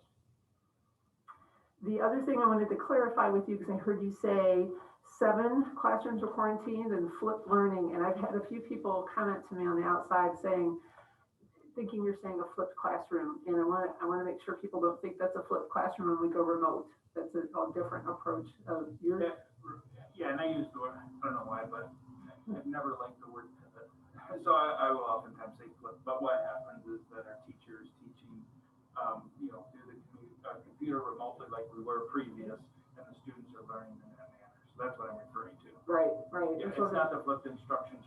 The other thing I wanted to clarify with you, because I heard you say 7 classrooms were quarantined and flipped learning, and I've had a few people comment to me on the outside thinking you're saying a flipped classroom, and I want to make sure people don't think that's a flipped classroom when we go remote. That's a different approach of your. Yeah, and I use the word, I don't know why, but I've never liked the word pivot. So I will oftentimes say flip, but what happens is that our teacher is teaching, you know, through the computer remotely like we were previous, and the students are learning in that manner. So that's what I'm referring to. Right. Yeah, it's not the flipped instructional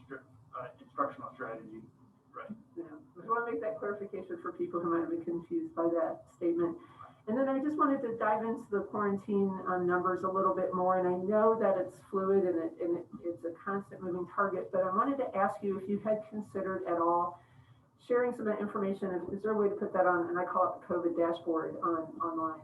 strategy. Right. Yeah. I just want to make that clarification for people who might have been confused by that statement. And then I just wanted to dive into the quarantine numbers a little bit more, and I know that it's fluid and it's a constant moving target, but I wanted to ask you if you had considered at all sharing some of that information. Is there a way to put that on, and I call it the COVID dashboard online?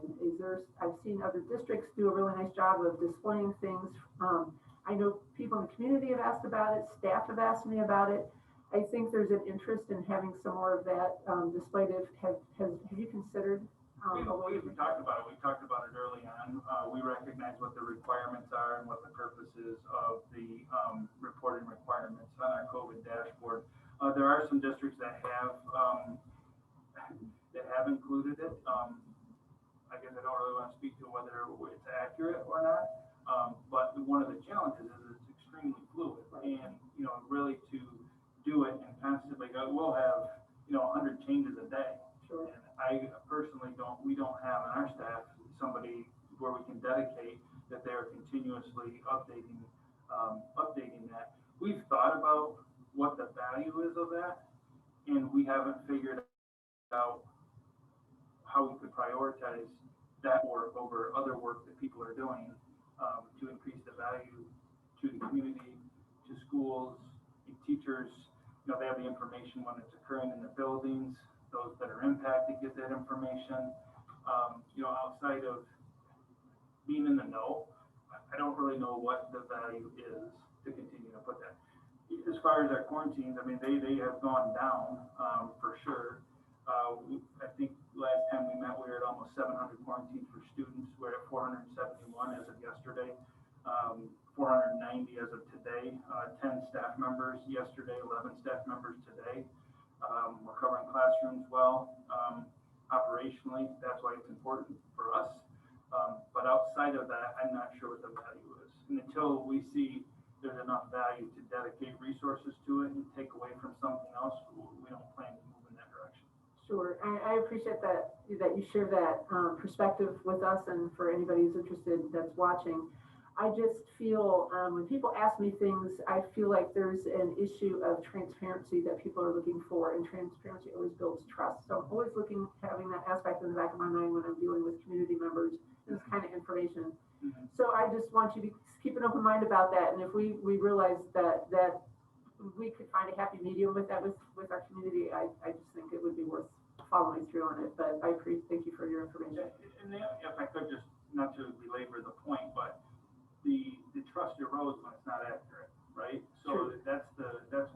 I've seen other districts do a really nice job of displaying things. I know people in the community have asked about it, staff have asked me about it. I think there's an interest in having some more of that displayed. Have you considered? We talked about it. We talked about it early on. We recognize what the requirements are and what the purpose is of the reporting requirements on our COVID dashboard. There are some districts that have included it. I guess I don't really want to speak to whether it's accurate or not. But one of the challenges is it's extremely fluid, and really to do it and constantly go, we'll have 100 changes a day. Sure. And I personally we don't have on our staff somebody where we can dedicate that they are continuously updating that. We've thought about what the value is of that, and we haven't figured out how we could prioritize that work over other work that people are doing to increase the value to the community, to schools, teachers. They have the information when it's occurring in the buildings. Those that are impacted get that information. Outside of being in the know, I don't really know what the value is to continue to put that. As far as our quarantines, I mean, they have gone down for sure. I think last time we met, we were at almost 700 quarantines for students. We're at 471 as of yesterday. 490 as of today. 10 staff members yesterday, 11 staff members today. We're covering classrooms well. Operationally, that's why it's important for us. But outside of that, I'm not sure what the value is. And until we see there's enough value to dedicate resources to it and take away from something else, we don't plan to move in that direction. Sure, I appreciate that you share that perspective with us, and for anybody who's interested that's watching. I just feel when people ask me things, I feel like there's an issue of transparency that people are looking for, and transparency always builds trust. So I'm always having that aspect in the back of my mind when I'm dealing with community members, this kind of information. Mm-hmm. So I just want you to keep an open mind about that, and if we realize that we could find a happy medium with that with our community, I just think it would be worth following through on it. But I thank you for your information. And if I could just, not to belabor the point, but the trust erodes when it's not accurate, right? So sure. That's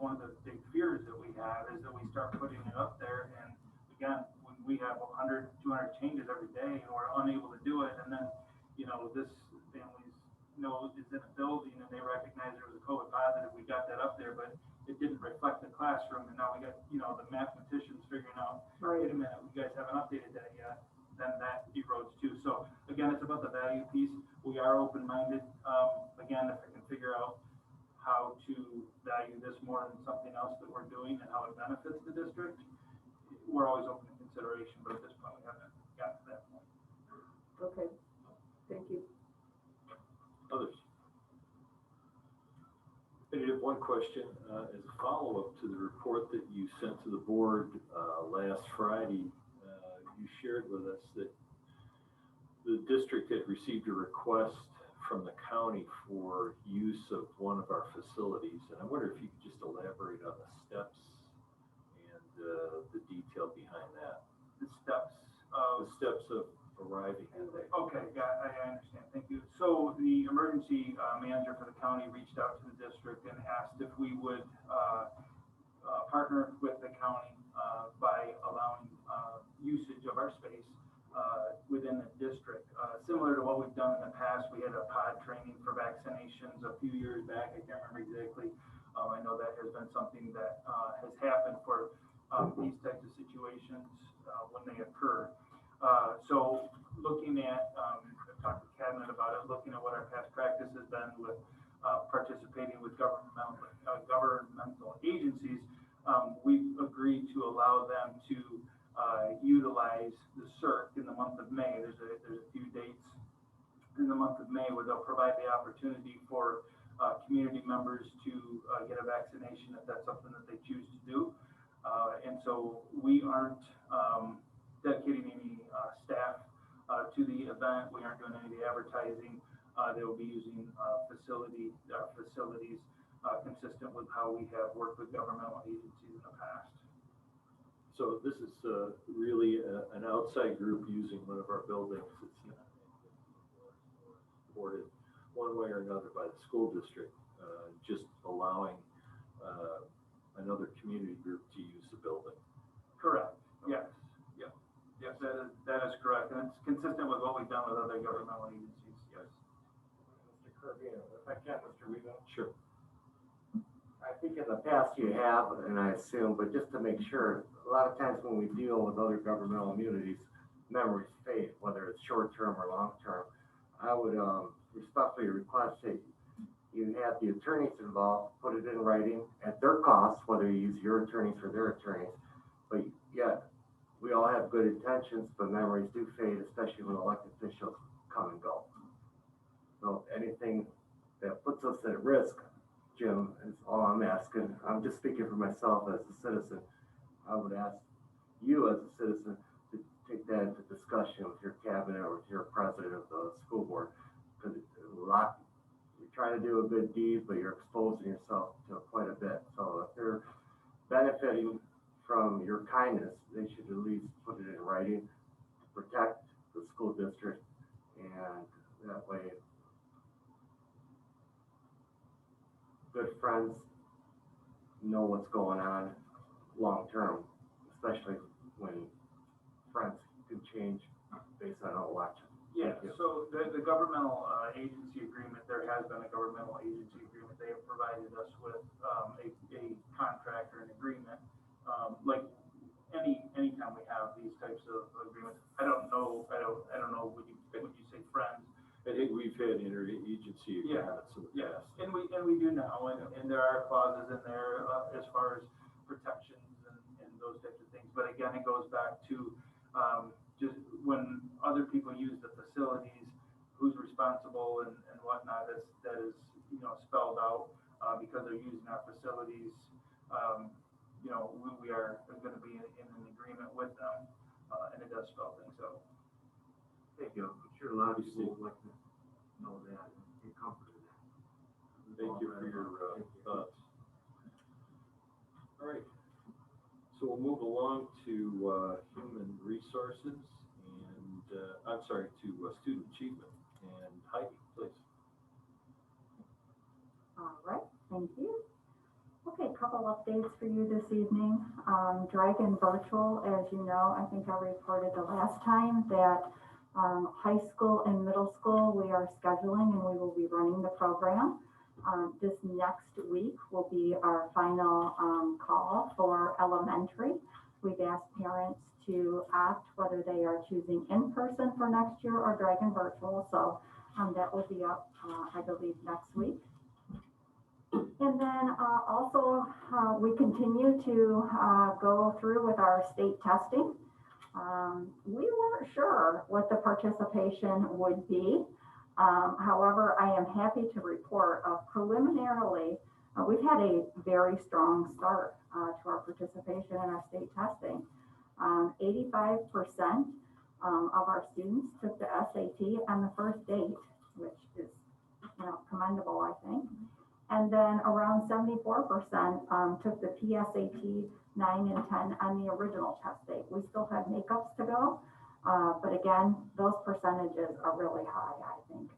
one of the big fears that we have, is that we start putting it up there, and again, when we have 100, 200 changes every day, and we're unable to do it, and then this family's is in a building and they recognize there was a COVID positive, we got that up there, but it didn't reflect the classroom, and now we got the mathematicians figuring out, right. Wait a minute, you guys haven't updated that yet. Then that erodes too. So again, it's about the value piece. We are open-minded. Again, if I can figure out how to value this more than something else that we're doing and how it benefits the district, we're always open to consideration, but at this point we haven't gotten to that point. Okay, thank you. Others? I have one question as a follow-up to the report that you sent to the board last Friday. You shared with us that the district had received a request from the county for use of one of our facilities. And I wonder if you could just elaborate on the steps and the detail behind that. The steps of arriving at that. Okay, I understand. Thank you. So the emergency manager for the county reached out to the district and asked if we would partner with the county by allowing usage of our space within the district. Similar to what we've done in the past, we had a pod training for vaccinations a few years back. I can't remember exactly. I know that has been something that has happened for these types of situations when they occur. So looking at, I've talked to cabinet about it, looking at what our past practice has been with participating with governmental agencies, we've agreed to allow them to utilize the CERC in the month of May. There's a few dates in the month of May where they'll provide the opportunity for community members to get a vaccination if that's something that they choose to do. And so we aren't dedicating any staff event. We aren't doing any of the advertising. They will be using facilities consistent with how we have worked with governmental agencies in the past. So this is really an outside group using one of our buildings. It's not supported one way or another by the school district, just allowing another community group to use the building. Correct. Yes. Yeah. Yes, that is correct. And it's consistent with what we've done with other governmental agencies. Yes. Mr. Kirby, if I can, Mr. Weaver. Sure. I think in the past you have, and I assume, but just to make sure, a lot of times when we deal with other governmental immunities, memories fade, whether it's short-term or long-term. I would respectfully request that you have the attorneys involved, put it in writing at their cost, whether you use your attorneys or their attorneys. But yet, we all have good intentions, but memories do fade, especially when elected officials come and go. So anything that puts us at risk, Jim, is all I'm asking. I'm just speaking for myself as a citizen. I would ask you as a citizen to take that into discussion with your cabinet or with your president of the school board. Because you're trying to do a good deed, but you're exposing yourself to quite a bit. So if they're benefiting from your kindness, they should at least put it in writing to protect the school district, and that way good friends know what's going on long term, especially when friends can change based on an election. Yeah, so the governmental agency agreement, there has been a governmental agency agreement. They have provided us with a contract or an agreement. Like anytime we have these types of agreements, I don't know, would you say friends? I think we've had interagency agreements in the past. And we do now, and there are clauses in there as far as protections and those types of things. But again, it goes back to just when other people use the facilities, who's responsible and whatnot. That is spelled out because they're using our facilities. We are going to be in an agreement with them, and it does spell things out. Thank you. I'm sure a lot of people would like to know that and be comforted in that. Thank you for your thoughts. All right. So we'll move along to human resources and, to student achievement. And Heidi, please. All right, thank you. Okay, a couple updates for you this evening. Dragon Virtual, as you know, I think I reported the last time that high school and middle school we are scheduling, and we will be running the program. This next week will be our final call for elementary. We've asked parents to opt whether they are choosing in-person for next year or Dragon Virtual. So that will be up, I believe, next week. And then also we continue to go through with our state testing. We weren't sure what the participation would be. However, I am happy to report preliminarily, we've had a very strong start to our participation in our state testing. 85% of our students took the SAT on the first date, which is commendable, I think. And then around 74% took the PSAT 9 and 10 on the original test date. We still have makeups to go, but again, those percentages are really high, I think,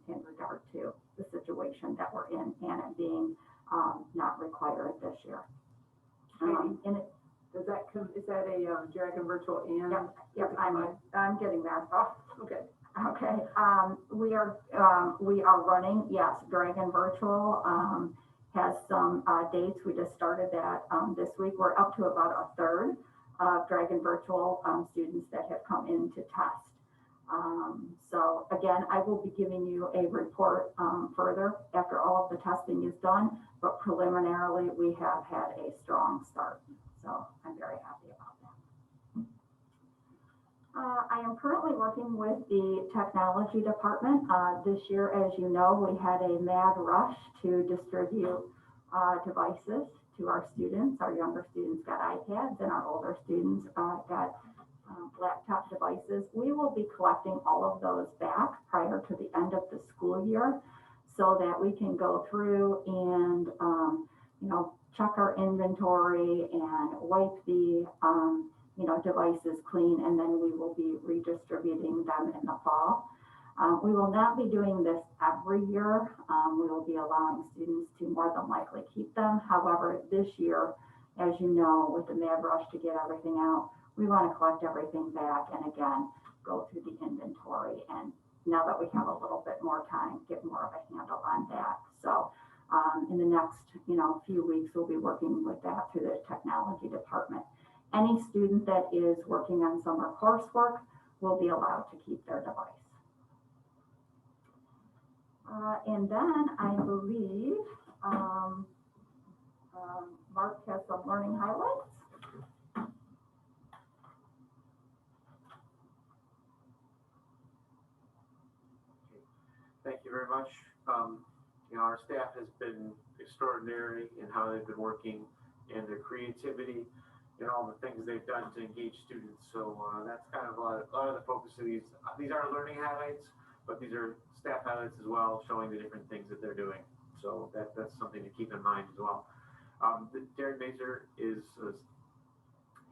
in regard to the situation that we're in and it being not required this year. Is that a Dragon Virtual and? Yep, I'm getting there. Oh, okay. Okay, we are running, yes, Dragon Virtual has some dates. We just started that this week. We're up to about a third of Dragon Virtual students that have come in to test. So again, I will be giving you a report further after all of the testing is done, but preliminarily we have had a strong start. So I'm very happy about that. I am currently working with the technology department. This year, as you know, we had a mad rush to distribute devices to our students. Our younger students got iPads and our older students got laptop devices. We will be collecting all of those back prior to the end of the school year so that we can go through and, check our inventory and wipe the, devices clean, and then we will be redistributing them in the fall. We will not be doing this every year. We will be allowing students to more than likely keep them. However, this year, as you know, with the mad rush to get everything out, we want to collect everything back and again, go through the inventory. And now that we have a little bit more time, get more of a handle on that. So in the next, few weeks, we'll be working with that through the technology department. Any student that is working on summer coursework will be allowed to keep their device. And then I believe Mark has some learning highlights. Thank you very much. Our staff has been extraordinary in how they've been working and their creativity and all the things they've done to engage students. So that's kind of a lot of the focus of these. These are learning highlights, but these are staff highlights as well, showing the different things that they're doing. So that's something to keep in mind as well. Darren Mazer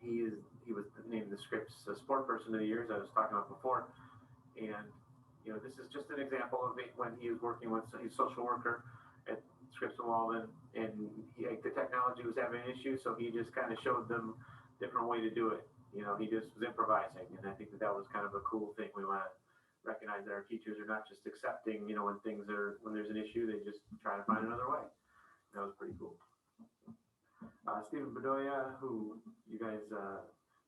he was named the Scripps Sport Person of the Year, as I was talking about before. And this is just an example of it when he was working with his social worker at Scripps and Walden, and the technology was having an issue, so he just kind of showed them a different way to do it. He just was improvising, and I think that was kind of a cool thing. We want to recognize that our teachers are not just accepting, when there's an issue, they just try to find another way. That was pretty cool. Stephen Padoya, who you guys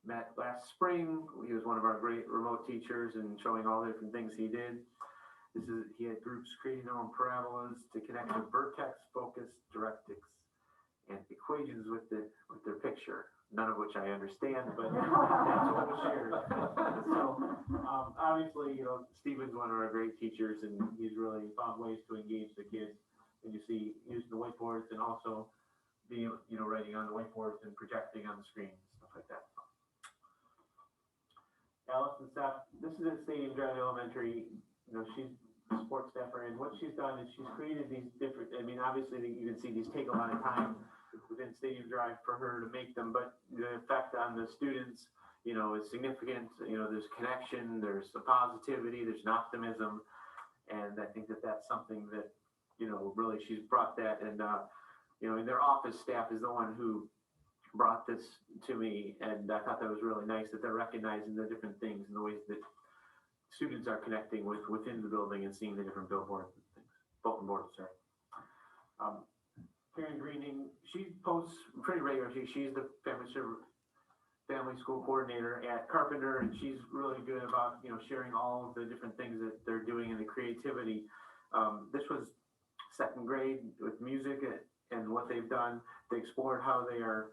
met last spring. He was one of our great remote teachers and showing all the different things he did. He had groups creating their own parabolas to connect with vertex, focus, directrix, and equations with their picture. None of which I understand, but that's what was shared. So obviously, Stephen's one of our great teachers, and he's really found ways to engage the kids. And you see, using the whiteboards and also being, writing on the whiteboards and projecting on the screen, stuff like that. Alice and Steph, this is at Stadium Drive Elementary. She's a sports staffer, and what she's done is she's created these different, obviously you can see these take a lot of time within Stadium Drive for her to make them, but the effect on the students, is significant. There's connection, there's a positivity, there's an optimism, and I think that that's something that, really she's brought that, and, and their office staff is the one who brought this to me, and I thought that was really nice that they're recognizing the different things and the ways that students are connecting within the building and seeing the different billboards and things. Bulletin boards, sorry. Karen Greening, she posts pretty regularly. She's the family school coordinator at Carpenter, and she's really good about sharing all of the different things that they're doing and the creativity. This was second grade with music and what they've done. They explored how they are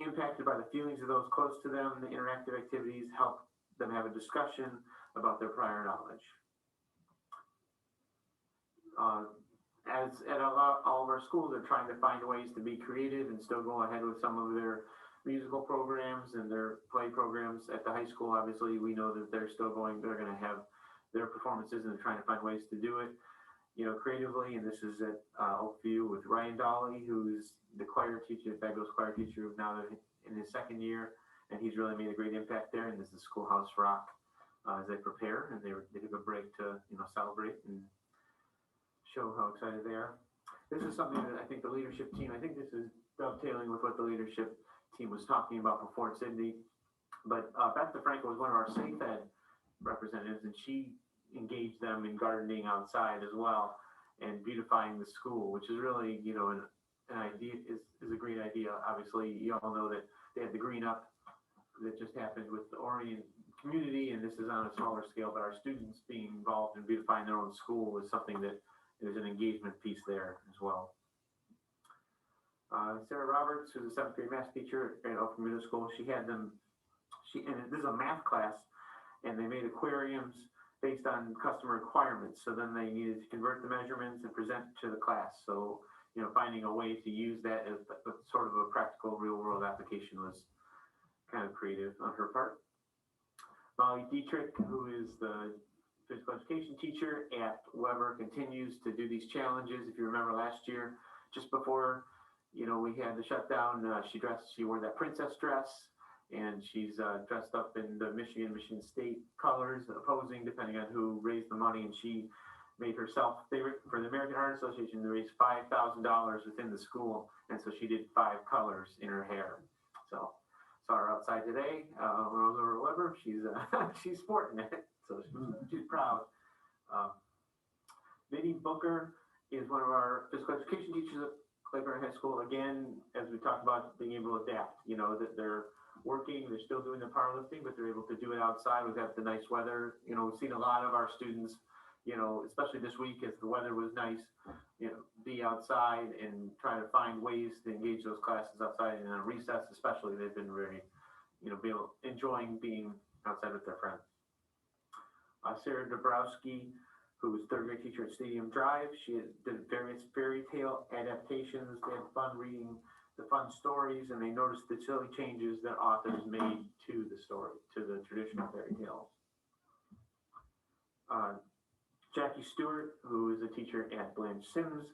impacted by the feelings of those close to them. The interactive activities help them have a discussion about their prior knowledge. As at all of our schools, they're trying to find ways to be creative and still go ahead with some of their musical programs and their play programs. At the high school, obviously, we know that they're going to have their performances, and they're trying to find ways to do it, creatively. And this is at Oakview with Ryan Dolly, who's the choir teacher, Bagos choir teacher, now in his second year, and he's really made a great impact there. And this is Schoolhouse Rock as they prepare, and they took a break to celebrate and show how excited they are. This is something that I think the leadership team, I think this is dovetailing with what the leadership team was talking about before in Sydney. But Beth DeFranco was one of our Safe Ed representatives, and she engaged them in gardening outside as well and beautifying the school, which is really, an idea, is a great idea. Obviously, you all know that they had the green up that just happened with the Orion community, and this is on a smaller scale, but our students being involved in beautifying their own school is something that there's an engagement piece there as well. Sarah Roberts, who's a 7th grade math teacher at Oakland Middle School, she had them, and this is a math class, and they made aquariums based on customer requirements. So then they needed to convert the measurements and present to the class. So, finding a way to use that as sort of a practical real world application was kind of creative on her part. Molly Dietrich, who is the physical education teacher at Weber, continues to do these challenges. If you remember last year, just before, you know, we had the shutdown, she wore that princess dress, and she's dressed up in the Michigan State colors, opposing, depending on who raised the money, and she made herself favorite for the American Heart Association to raise $5,000 within the school, and so she did 5 colors in her hair. So saw her outside today when I was over at Weber. She's sporting it, so she's proud. Minnie Booker is one of our physical education teachers at Claiborne High School. Again, as we talked about, being able to adapt, you know, that they're working, they're still doing the powerlifting, but they're able to do it outside. We've got the nice weather. You know, we've seen a lot of our students, you know, especially this week as the weather was nice, you know, be outside and try to find ways to engage those classes outside. And on recess especially, they've been very, you know, enjoying being outside with their friends. Sarah Dabrowski, who was 3rd grade teacher at Stadium Drive, she did various fairy tale adaptations. They had fun reading the fun stories, and they noticed the silly changes that authors made to the story, to the traditional fairy tales. Jackie Stewart, who is a teacher at Blanche Sims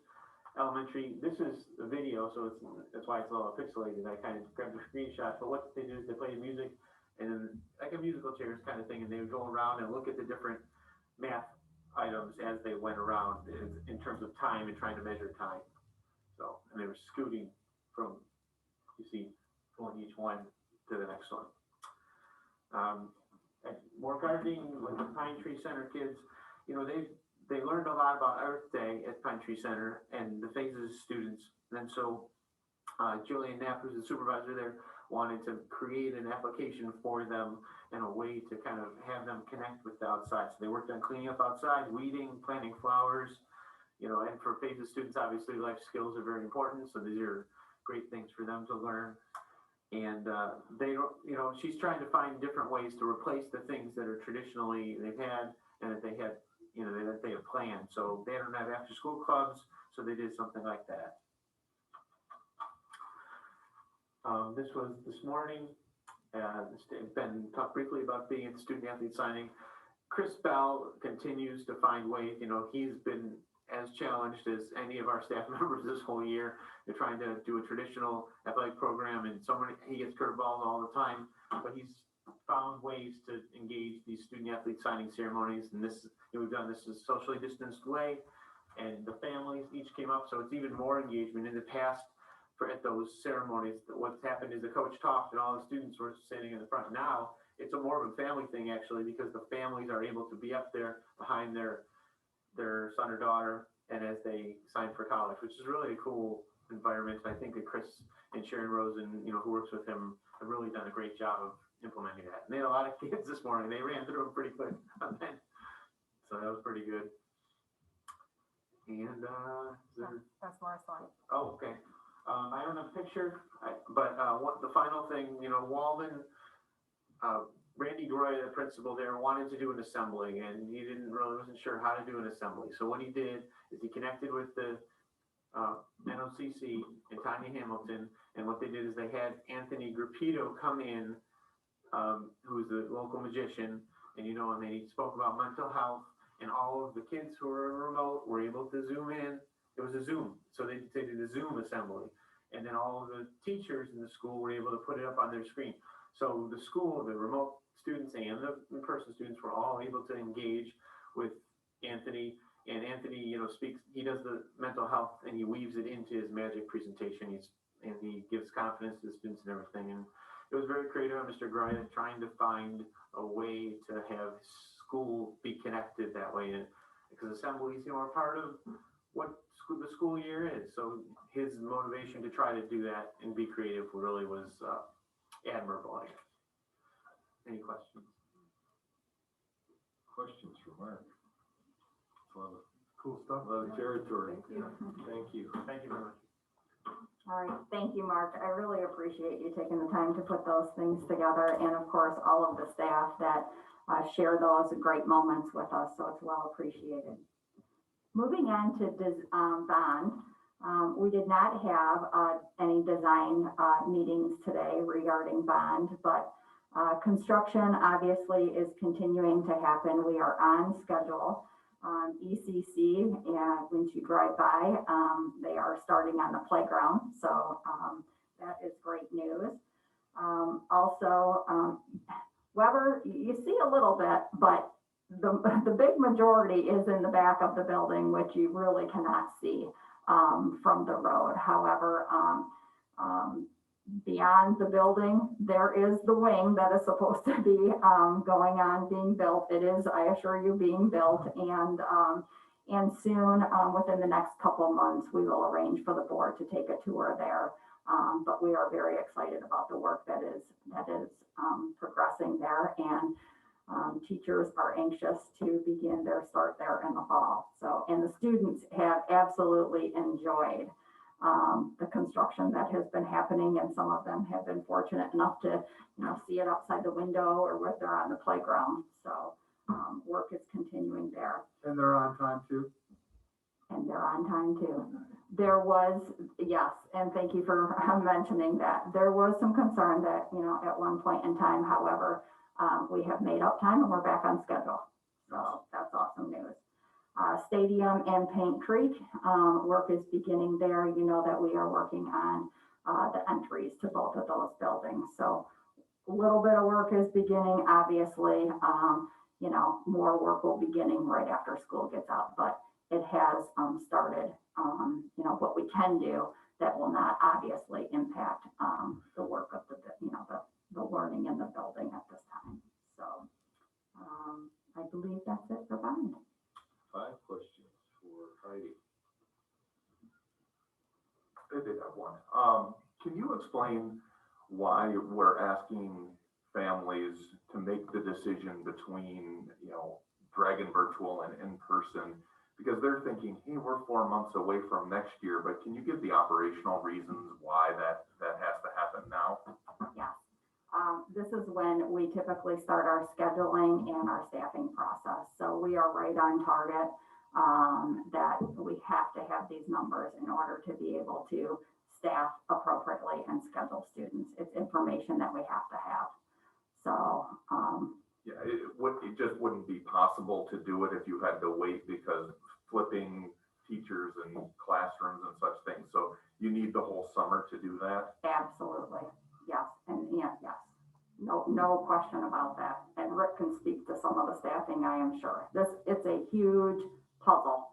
Elementary. This is a video, so that's why it's a little pixelated. I kind of grabbed a screenshot, but what they do is they play music, and then like a musical chairs kind of thing, and they would go around and look at the different math items as they went around in terms of time and trying to measure time. So, and they were scooting from, you see, pulling each one to the next one. More gardening with the Pine Tree Center kids. You know, they learned a lot about Earth Day at Pine Tree Center and the phases students. And so Julian Knapp, who's the supervisor there, wanted to create an application for them and a way to kind of have them connect with the outside. So they worked on cleaning up outside, weeding, planting flowers, you know, and for phases students, obviously life skills are very important. So these are great things for them to learn. And they don't, you know, she's trying to find different ways to replace the things that are traditionally they've had and that they had, you know, that they have planned. So they don't have after school clubs, so they did something like that. This was this morning. Ben talked briefly about being at the student athlete signing. Chris Bell continues to find ways. You know, he's been as challenged as any of our staff members this whole year. They're trying to do a traditional athletic program, and he gets curveballs all the time, but he's found ways to engage these student athlete signing ceremonies. And this, you know, we've done this in a socially distanced way, and the families each came up, so it's even more engagement. In the past, at those ceremonies, what's happened is the coach talked and all the students were sitting in the front. Now it's a more of a family thing actually, because the families are able to be up there behind their son or daughter, and as they sign for college, which is really a cool environment. I think that Chris and Sharon Rosen, you know, who works with him, have really done a great job of implementing that. And they had a lot of kids this morning. They ran through them pretty quick. So that was pretty good. And That's the last one. Oh, okay. I don't have a picture, but the final thing, you know, Walden, Randy Groy, the principal there, wanted to do an assembly, and he wasn't sure how to do an assembly. So what he did is he connected with the NOCC and Tanya Hamilton, and what they did is they had Anthony Grappito come in, who's the local magician, and you know, and they spoke about mental health, and all of the kids who were remote were able to zoom in. It was a Zoom, so they did a Zoom assembly, and then all of the teachers in the school were able to put it up on their screen. So the school, the remote students and the in-person students were all able to engage with Anthony, and Anthony, you know, he does the mental health, and he weaves it into his magic presentation. And he gives confidence to the students and everything. And it was very creative on Mr. Groyan, trying to find a way to have school be connected that way. And because assemblies, you know, are part of what the school year is. So his motivation to try to do that and be creative really was admirable, I guess. Any questions? Questions for Mark? A lot of Cool stuff. a lot of territory. Thank you. Thank you. Thank you very much. All right, thank you, Mark. I really appreciate you taking the time to put those things together, and of course, all of the staff that share those great moments with us, so it's well appreciated. Moving on to bond, we did not have any design meetings today regarding bond, but Construction obviously is continuing to happen. We are on schedule. ECC, and once you drive by, they are starting on the playground. So that is great news. Weber, you see a little bit, but the big majority is in the back of the building, which you really cannot see from the road. However, beyond the building, there is the wing that is supposed to be going on, being built. It is, I assure you, being built, and soon, within the next couple of months, we will arrange for the board to take a tour there. But we are very excited about the work that is progressing there, and teachers are anxious to begin their start there in the fall. So, and the students have absolutely enjoyed the construction that has been happening, and some of them have been fortunate enough to, see it outside the window or where they're on the playground. So work is continuing there. And they're on time too? And they're on time too. There was, yes, and thank you for mentioning that. There was some concern that, at one point in time, however, we have made up time and we're back on schedule. So that's awesome news. Stadium and Paint Creek, work is beginning there. You know that we are working on the entries to both of those buildings. So a little bit of work is beginning, obviously. More work will be beginning right after school gets out, but it has started. What we can do that will not obviously impact the work of the learning in the building at this time. So I believe that's it for Bond. 5 questions for Heidi. I did have one. Can you explain why we're asking families to make the decision between, Dragon Virtual and in person? Because they're thinking, hey, we're 4 months away from next year, but can you give the operational reasons why that has to happen now? Yes. This is when we typically start our scheduling and our staffing process. So we are right on target that we have to have these numbers in order to be able to staff appropriately and schedule students. It's information that we have to have. So yeah, it just wouldn't be possible to do it if you had to wait, because flipping teachers and classrooms and such things. So you need the whole summer to do that? Absolutely. Yes. And yes. No question about that. And Rick can speak to some of the staffing, I am sure. It's a huge puzzle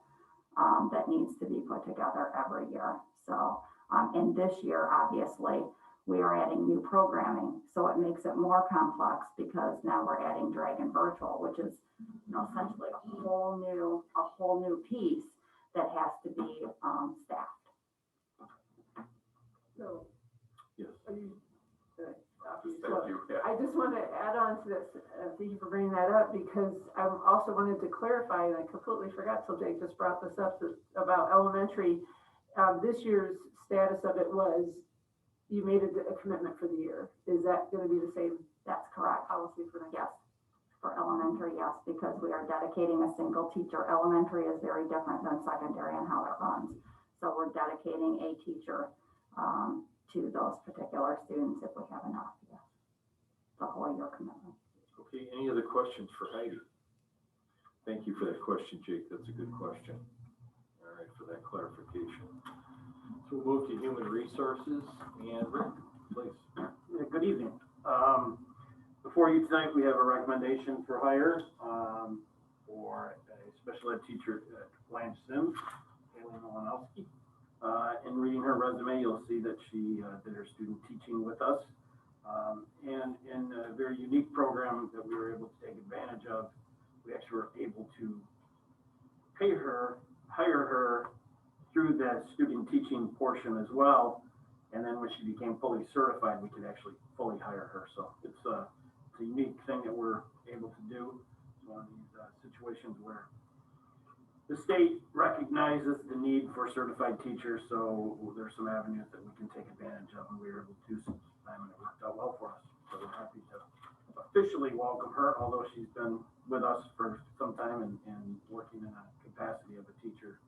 that needs to be put together every year. So, and this year, obviously, we are adding new programming. So it makes it more complex because now we're adding Dragon Virtual, which is essentially a whole new piece that has to be staffed. So, yes. Thank you. Yeah. I just want to add on to this. Thank you for bringing that up, because I also wanted to clarify, and I completely forgot till Jake just brought this up, about elementary. This year's status of it was you made a commitment for the year. Is that going to be the same? That's correct. Policy for next year? Yes. For elementary, yes, because we are dedicating a single teacher. Elementary is very different than secondary and how it runs. So we're dedicating a teacher to those particular students if we have enough. Yes. The whole year commitment. Okay, any other questions for Heidi? Thank you for that question, Jake. That's a good question. All right, for that clarification. So we'll move to human resources, and Rick, please. Good evening. Before you tonight, we have a recommendation for hire for a special ed teacher at Blanche Sims, Kayla Malinowski. In reading her resume, you'll see that she did her student teaching with us. And in a very unique program that we were able to take advantage of, we actually were able to hire her through that student teaching portion as well. And then when she became fully certified, we could actually fully hire her. So it's a unique thing that we're able to do. It's one of these situations where the state recognizes the need for certified teachers. So there's some avenues that we can take advantage of, and we were able to do some time, and it worked out well for us. So we're happy to officially welcome her, although she's been with us for some time and working in a capacity of a teacher.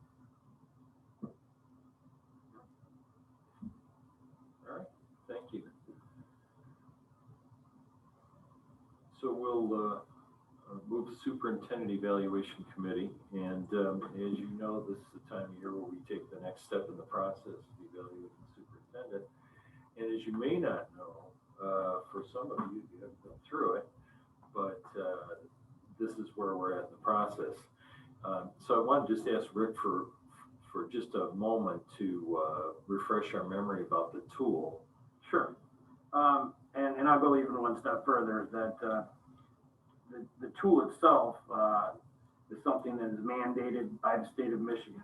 All right, thank you. So we'll move to Superintendent Evaluation Committee. And as you know, this is the time of year where we take the next step in the process of evaluating the superintendent. And as you may not know, for some of you, you have been through it, but this is where we're at in the process. So I want to just ask Rick for just a moment to refresh our memory about the tool. Sure. And I'll go even one step further, that the tool itself is something that is mandated by the state of Michigan.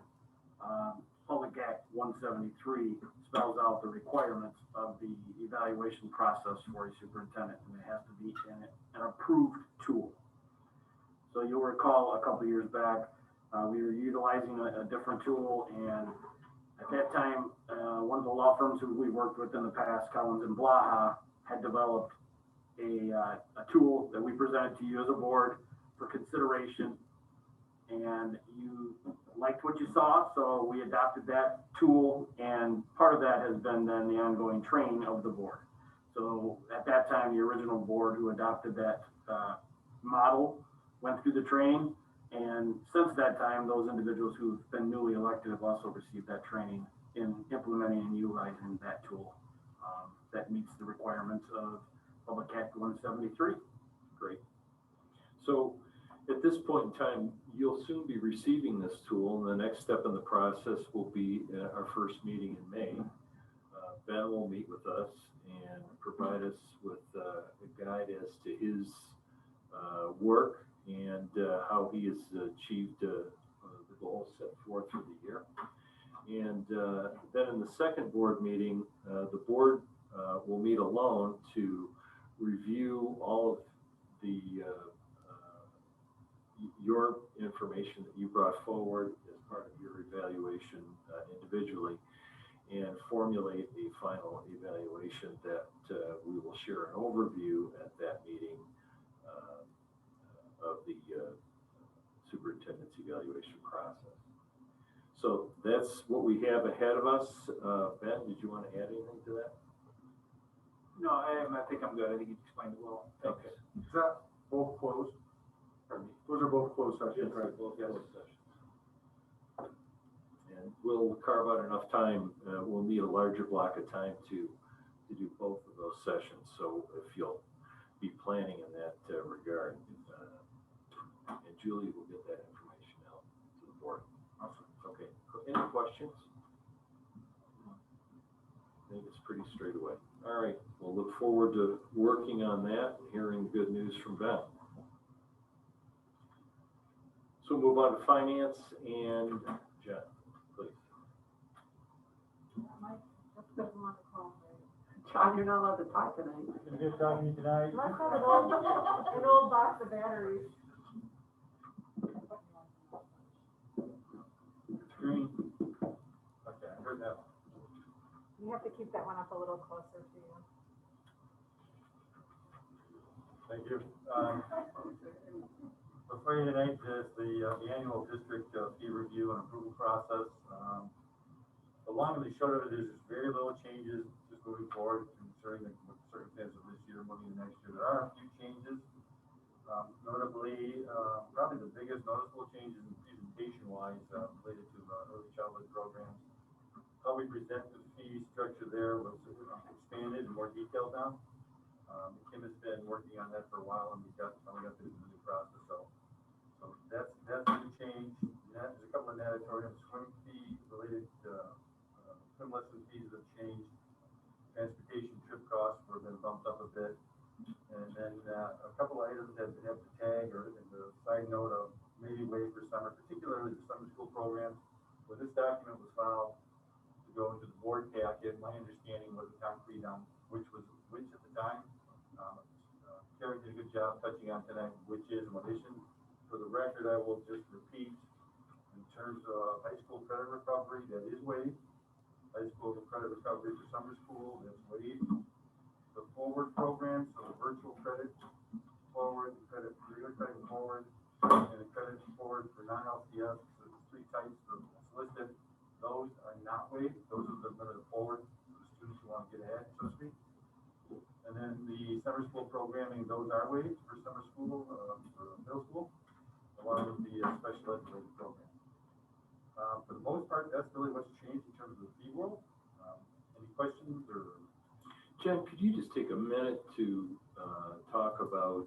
Public Act 173 spells out the requirements of the evaluation process for a superintendent, and it has to be an approved tool. So you'll recall a couple of years back, we were utilizing a different tool, and at that time, one of the law firms who we worked with in the past, Collins and Blaha, had developed a tool that we presented to you as a board for consideration, and you liked what you saw, so we adopted that tool, and part of that has been then the ongoing training of the board. So at that time, the original board who adopted that model went through the training, and since that time, those individuals who've been newly elected have also received that training in implementing and utilizing that tool that meets the requirements of Public Act 173. Great. So at this point in time, you'll soon be receiving this tool, and the next step in the process will be our first meeting in May. Ben will meet with us and provide us with a guide as to his work and how he has achieved the goals set forth for the year. And then in the second board meeting, the board will meet alone to review all of the your information that you brought forward as part of your evaluation individually, and formulate a final evaluation that we will share an overview at that meeting of the superintendent's evaluation process. So that's what we have ahead of us. Ben, did you want to add anything to that? No, I think I'm good. I think you explained it well. Thanks. Okay. Is that both closed? Pardon me. Those are both closed sessions, Yes, right? both closed sessions. And we'll carve out enough time. We'll need a larger block of time to do both of those sessions. So if you'll be planning in that regard, and Julie will get that information out to the board. Awesome. Okay. Any questions? I think it's pretty straight away. All right. We'll look forward to working on that and hearing good news from Ben. So move on to finance, and Jen, please. John, you're not allowed to talk tonight. It's been good talking to you tonight. Let's have an old box of batteries. Green. Okay, I heard that one. You have to keep that one up a little closer to you. Thank you. Before you tonight is the annual district fee review and approval process. The long and the short of it is very little changes just moving forward, considering the circumstances of this year, moving to next year. There are a few changes. Notably, probably the biggest noticeable changes in presentation-wise related to early childhood programs. How we present the fee structure there was expanded and more detailed now. Kim has been working on that for a while, and we finally got through the new process. So that's a new change. There's a couple of mandatory swim fee related swim lesson fees have changed. Transportation trip costs have been bumped up a bit. And then a couple of items that have the tag or the side note of maybe waive for summer, particularly the summer school programs. When this document was filed to go into the board packet, my understanding was concrete on which was which at the time. Carrie did a good job touching on tonight, which is in addition. For the record, I will just repeat in terms of high school credit recovery, that is waived. High school credit recovery for summer school, that's waived. The forward program, so the virtual credit forward, credit, regular credit forward, and the credit forward for non-LCS, so the three types of listed, those are not waived. Those are the limited forward for the students who want to get ahead, so to speak. And then the summer school programming goes our way for summer school, for middle school, along with the special ed related program. For the most part, that's really what's changed in terms of the fee world. Any questions or? Jen, could you just take a minute to talk about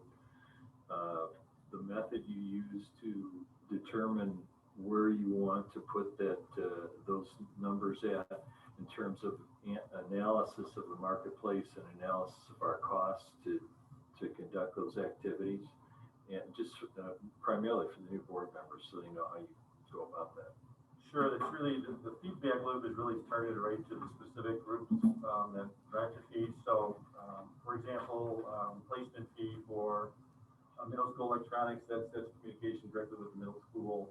the method you use to determine where you want to put that those numbers at in terms of analysis of the marketplace and analysis of our costs to conduct those activities, and just primarily for the new board members, so they know how you go about that. Sure, it's really, the feedback loop is really targeted right to the specific groups that drive the fees. So, for example, placement fee for middle school electronics, that's communication directly with the middle school.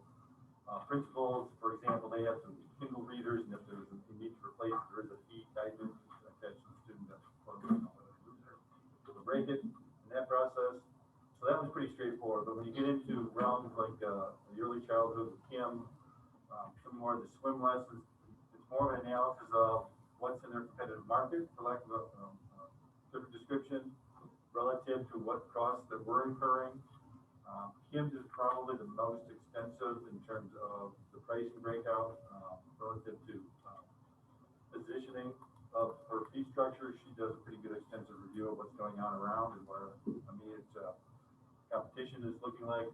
Principals, for example, they have some Kindle readers, and if there's a need to replace, there is a fee tied to attach to the student that's to break it in that process. So that was pretty straightforward. But when you get into realms like the early childhood with Kim, some more of the swim lessons, it's more of an analysis of what's in their competitive market, for lack of a different description, relative to what costs that we're incurring. Kim's is probably the most expensive in terms of the pricing breakout relative to positioning of her fee structure. She does a pretty good extensive review of what's going on around and where immediate competition is looking like.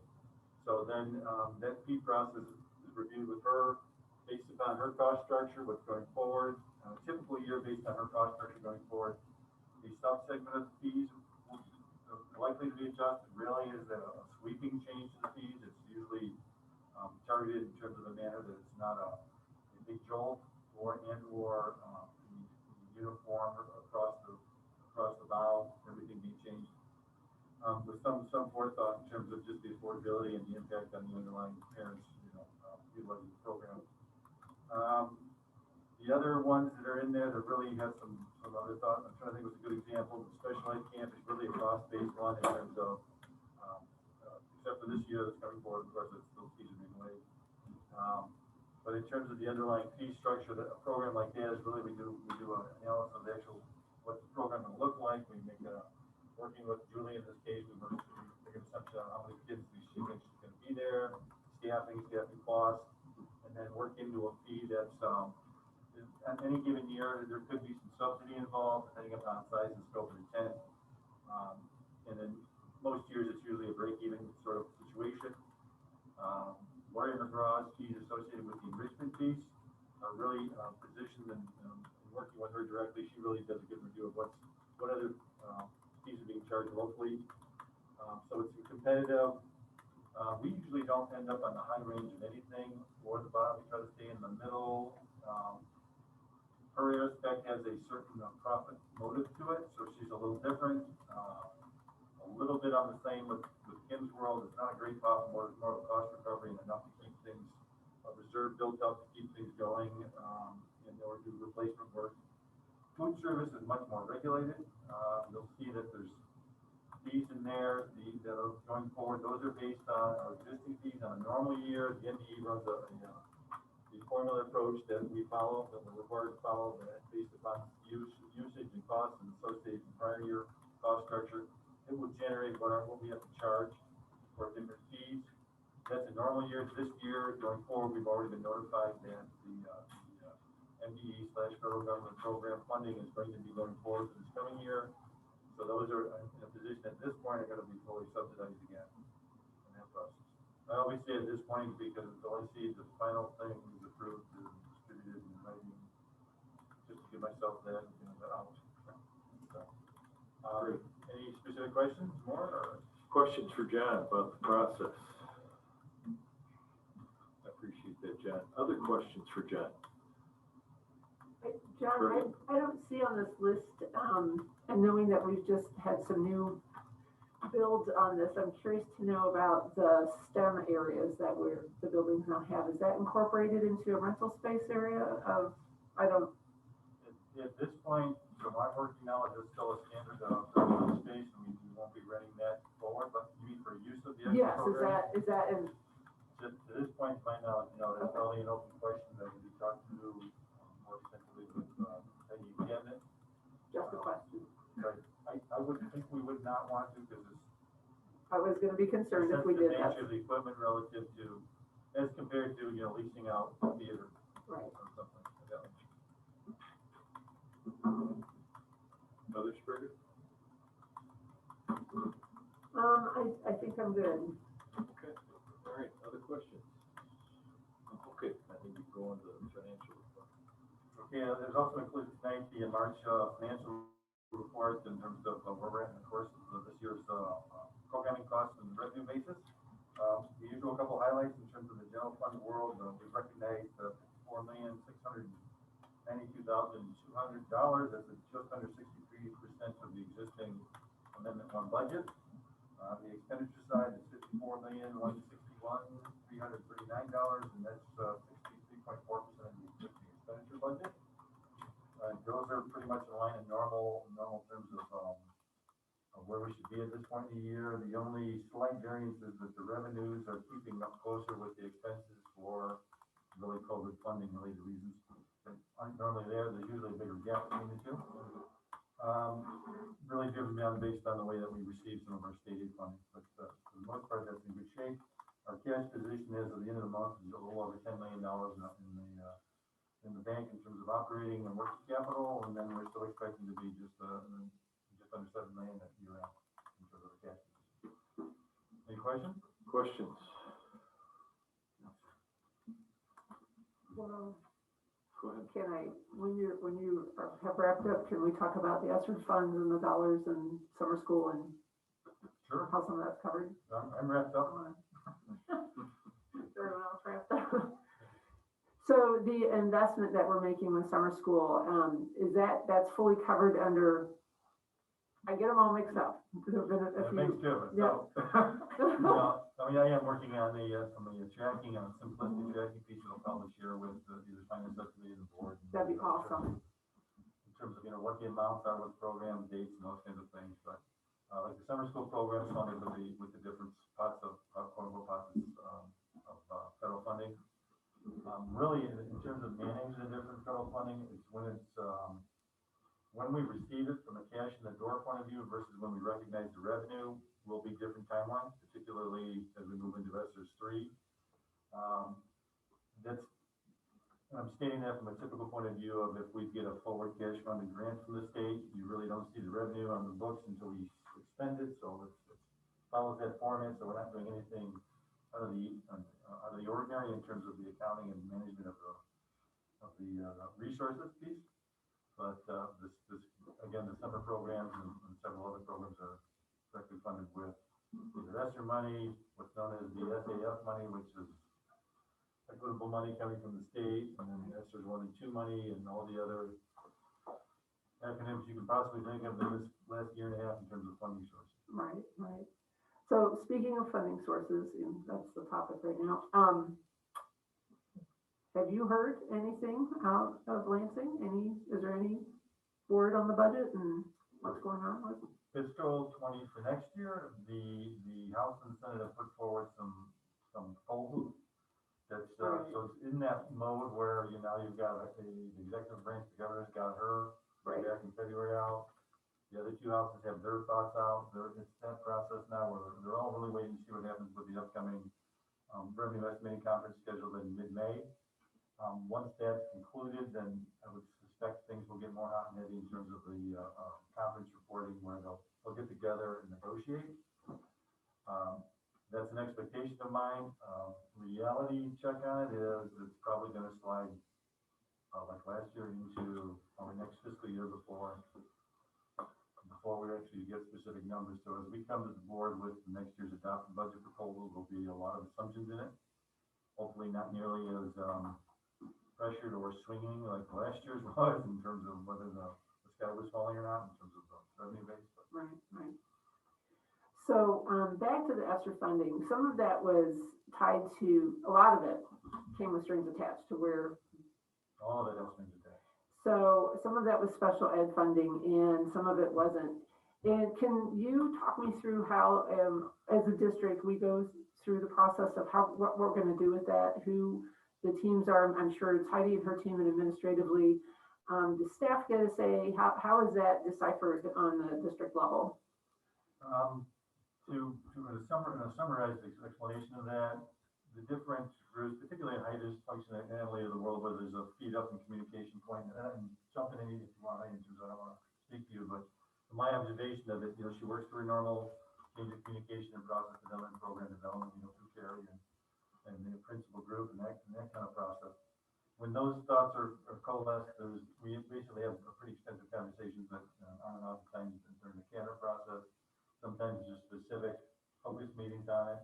So then that fee process is reviewed with her based upon her cost structure, what's going forward. Typical year based on her cost structure going forward. The sub-segment of the fees likely to be adjusted really is a sweeping change to the fees. It's usually targeted in terms of the manner that it's not a big jolt or uniform across the bow, everything being changed. With some forethought in terms of just the affordability and the impact on the underlying parents, utilizing the program. The other ones that are in there that really have some other thought, I'm trying to think of a good example. The special ed camp is really a cost-based one in terms of, except for this year that's coming forward, of course, it's still fees are being waived. But in terms of the underlying fee structure, that a program like that is really, we do an analysis of the actual, what the program will look like. We make working with Julie in this case, we make an assumption on how many kids we think she's going to be there, staffing costs, and then work into a fee that's, at any given year, there could be some subsidy involved, depending upon size and scope of intent. And then most years, it's usually a break-even sort of situation. Lori McGraw's fees associated with the enrichment piece are really positioned and working with her directly. She really does a good review of what other fees are being charged locally. So it's competitive. We usually don't end up on the high range of anything or the bottom. We try to stay in the middle. Her aspect has a certain profit motive to it, so she's a little different. A little bit on the same with Kim's world. It's not a great profit, more of a cost recovery and enough to keep things, a reserve built up to keep things going in order to do replacement work. Food service is much more regulated. You'll see that there's fees in there that are going forward. Those are based on our existing fees on a normal year. The NDE runs the formula approach that we follow, that we're required to follow, that based upon usage and costs and associated prior year cost structure. It will generate what we have to charge for different fees. That's a normal year. This year, going forward, we've already been notified that the MDE/federal government program funding is going to be going forward for this coming year. So those are in a position at this point are going to be fully subsidized again in that process. I always say at this point because until I see the final thing is approved and distributed in writing, just to give myself that out. So, any specific questions more? Or? Questions for John about the process? I appreciate that, John. Other questions for John? John, I don't see on this list, and knowing that we've just had some new builds on this, I'm curious to know about the STEM areas that the buildings now have. Is that incorporated into a rental space area of, At this point, from our working knowledge, it's still a standard of space, and we won't be renting that forward, but you mean for use of the yes, program? is that in? To this point, to my knowledge, no, that's probably an open question that we talked to more extensively with Peggy Cabinet. Just a question. But I I wouldn't think we would not want to, because it's I was gonna be concerned if the we did that. nature of the equipment relative to, as compared to, leasing out the theater Right. or something like that. Others, Bridget? I think I'm good. Okay, all right, other questions? Okay, I think we go on to the financial report. Okay, there's also included tonight the March financial report in terms of where we're at, and of course, this year's programming costs and revenue basis. The usual couple highlights in terms of the general fund world, we recognize $4,692,200. That's just under 63% of the existing Amendment 1 budget. The expenditure side is $54,161,339, and that's 63.4% of the existing expenditure budget. Those are pretty much in line in normal terms of where we should be at this point in the year. The only slight variance is that the revenues are keeping up closer with the expenses for really COVID funding related reasons. That aren't normally there. There's usually a bigger gap between the two. Really driven down based on the way that we receive some of our state aid funding, but for the most part, that's in good shape. Our cash position as of the end of the month is a little over $10 million in the bank in terms of operating and working capital, and then we're still expecting to be just under $7 million at year end in terms of the cash position. Any questions? Questions? Well, Go ahead. can I, when you have wrapped up, can we talk about the ESSER funds and the dollars and summer school and Sure. how some of that's covered? I'm wrapped up. Everyone else wrapped up. So the investment that we're making with summer school, that's fully covered under, I get them all mixed up. There've been a few. Thanks, Kevin. Yeah. No, I mean, I am working on some of the tracking, on simplistic tracking piece that I'll probably share with either finance subcommittee and the board. That'd be awesome. In terms of, what the amounts are with program dates and those kinds of things, but like the summer school program is funded with the different pots of federal funding. Really, in terms of managing the different federal funding, it's when we receive it from a cash in the door point of view versus when we recognize the revenue will be different timelines, particularly as we move into ESSER 3. I'm stating that from a typical point of view of if we get a forward cash funding grant from the state, you really don't see the revenue on the books until we expend it. So it follows that format. So we're not doing anything out of the ordinary in terms of the accounting and management of the resources piece. But again, the summer programs and several other programs are directly funded with either ESSER money, what's known as the SAF money, which is equitable money coming from the state, and then ESSER 1 and 2 money, and all the other acronyms you can possibly think of in this last year and a half in terms of funding sources. Right. So speaking of funding sources, and that's the topic right now. Have you heard anything out of Lansing? Is there any word on the budget and what's going on with it? Fiscal 20 for next year, the House and Senate have put forward some proposals. That's Right. So it's in that mode where you've got the executive branch, the governor's got her back in February out. The other two houses have their thoughts out. It's that process now where they're all really waiting to see what happens with the upcoming revenue estimating conference scheduled in mid-May. Once that's concluded, then I would suspect things will get more hot and heavy in terms of the conference reporting where they'll get together and negotiate. That's an expectation of mine. Reality check on it is it's probably going to slide like last year into our next fiscal year before we actually get specific numbers. So as we come to the board with next year's adopted budget proposal, there'll be a lot of assumptions in it. Hopefully not nearly as pressured or swinging like last year's was in terms of whether the sky was falling or not in terms of the revenue base. Right. So back to the ESSER funding, some of that was tied to, a lot of it came with strings attached to where. All of it has strings attached. So some of that was special ed funding and some of it wasn't. And can you talk me through how, as a district, we go through the process of what we're going to do with that, who the teams are? I'm sure it's Heidi and her team and administratively The staff get to say, how is that deciphered on the district level? To summarize the explanation of that, the different groups, particularly in high dysfunctionality of the world, where there's a feed up and communication point, and jumping in if you want, I don't want to speak to you, but from my observation of it, she works through normal change of communication and process development, program development, through Carrie and the principal group and that kind of process. When those thoughts are coalesced, we basically have a pretty extensive conversations that on and off times during the canter process. Sometimes just specific focus meetings on it.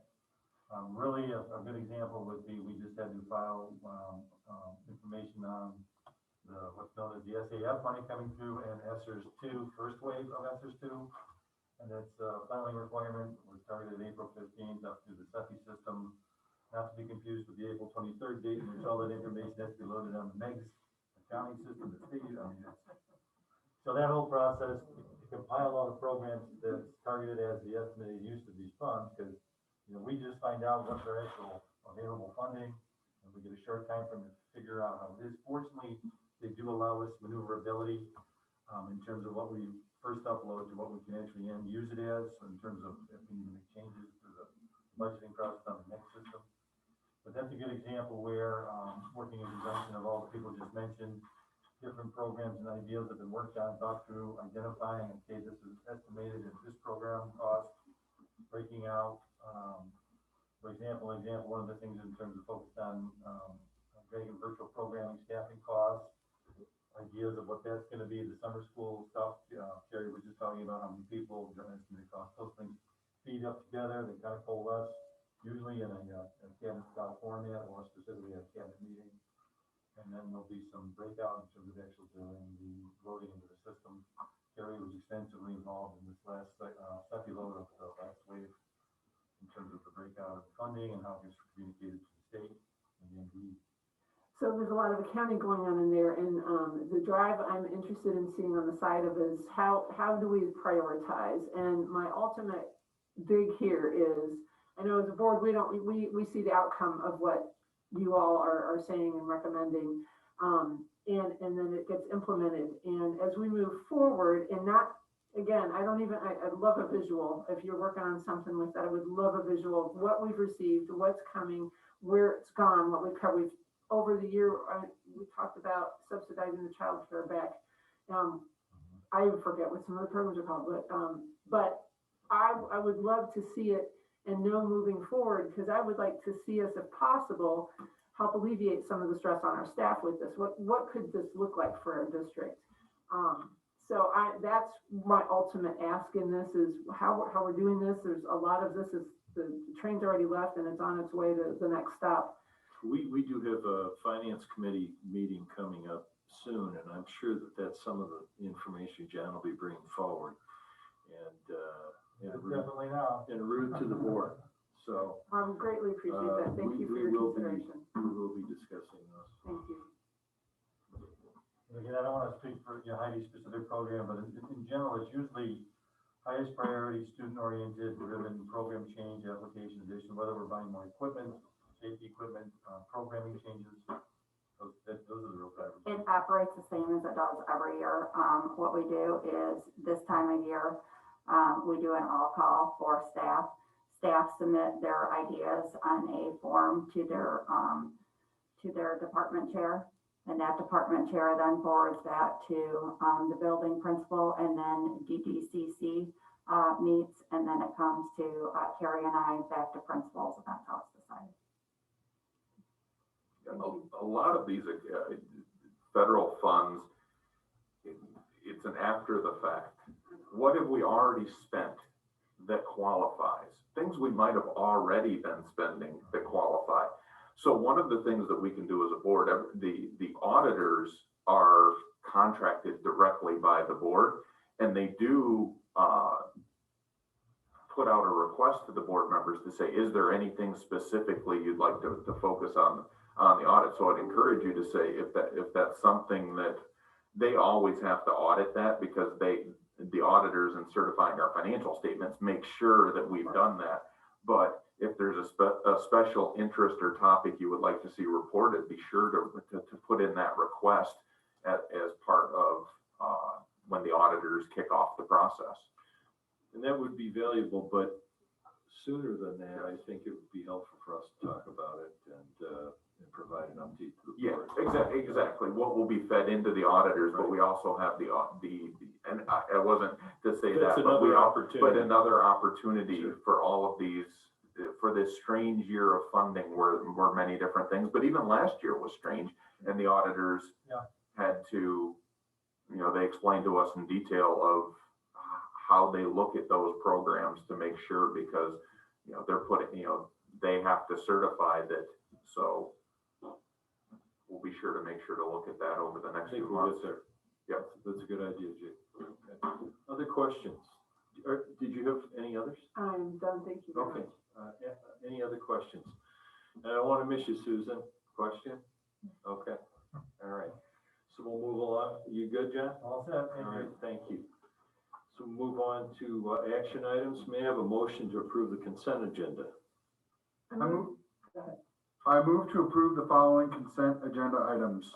Really, a good example would be we just had to file information on what's known as the SAF money coming through and ESSERS 2, first wave of ESSERS 2. And that's a filing requirement was targeted April 15th up through the CEPI system, not to be confused with the April 23rd date in which all that information has to be loaded on the MEGS accounting system. So that whole process, to compile all the programs that's targeted as the estimated use of these funds, because we just find out what's our actual available funding, and we get a short time frame to figure out how it is. Fortunately, they do allow us maneuverability in terms of what we first upload to what we can actually use it as, in terms of if we need to make changes to the budgeting process on the next system. But that's a good example where working in conjunction of all the people just mentioned, different programs and ideas have been worked on, thought through, identifying, okay, this is estimated at this program cost, breaking out, for example, one of the things in terms of focus on Dragon virtual programming staffing costs, ideas of what that's going to be, the summer school stuff. Carrie was just talking about how many people, estimated cost, those things feed up together, they kind of coalesce, usually in a cabinet style format or specifically a cabinet meeting. And then there'll be some breakout in terms of actual doing the loading into the system. Carrie was extensively involved in this last CEPI load of the last wave in terms of the breakout of funding and how it gets communicated to the state and the MD. So there's a lot of accounting going on in there, and the drive I'm interested in seeing on the side of is how do we prioritize? And my ultimate dig here is, I know as a board we see the outcome of what you all are saying and recommending, and then it gets implemented. And as we move forward, and not again, I love a visual. If you're working on something like that, I would love a visual of what we've received, what's coming, where it's gone, what we've covered. Over the year, we talked about subsidizing the child care back. I forget what some of the programs are called, but I would love to see it and know moving forward, because I would like to see us, if possible, help alleviate some of the stress on our staff with this. What could this look like for our district? So that's my ultimate ask in this is how we're doing this. There's a lot of this is the train's already left and it's on its way to the next stop. We do have a finance committee meeting coming up soon, and I'm sure that's some of the information John will be bringing forward. And definitely now. En route to the board. So I greatly appreciate that. Thank you for your consideration. We will be discussing those. Thank you. Again, I don't want to speak for Heidi's specific program, but in general, it's usually highest priority, student-oriented, driven program change, application addition, whether we're buying more equipment, safety equipment, programming changes. Those are the real drivers. It operates the same as it does every year. What we do is this time of year, we do an all-call for staff. Staff submit their ideas on a form to their department chair, and that department chair then forwards that to the building principal, and then DDCC meets, and then it comes to Carrie and I back to principals, and that's how it's decided. A lot of these federal funds, it's an after the fact. What have we already spent that qualifies? Things we might have already been spending that qualify. So one of the things that we can do as a board, the auditors are contracted directly by the board, and they do put out a request to the board members to say, is there anything specifically you'd like to focus on the audit? So I'd encourage you to say if that's something that they always have to audit that, because the auditors in certifying our financial statements make sure that we've done that. But if there's a special interest or topic you would like to see reported, be sure to put in that request, as part of when the auditors kick off the process. And that would be valuable, but sooner than that, I think it would be helpful for us to talk about it and provide an update to the Yeah, board. exactly. What will be fed into the auditors, but we also have and I wasn't to say That's that, but another opportunity. another opportunity Sure. for all of these, for this strange year of funding where many different things, but even last year was strange. And the auditors had to, they explained to us in detail of how they look at those programs to make sure, because, they're putting, they have to certify that. So we'll be sure to make sure to look at that over the next few months. There. Yep. That's a good idea, Jake. Okay. Other questions? Did you have any others? I'm done, thank you very Okay. much. Any other questions? I don't want to miss you, Susan. Question? Okay. All right. So we'll move along. You good, John? All set. All right, thank you. So we'll move on to action items. May I have a motion to approve the consent agenda? I move to approve the following consent agenda items.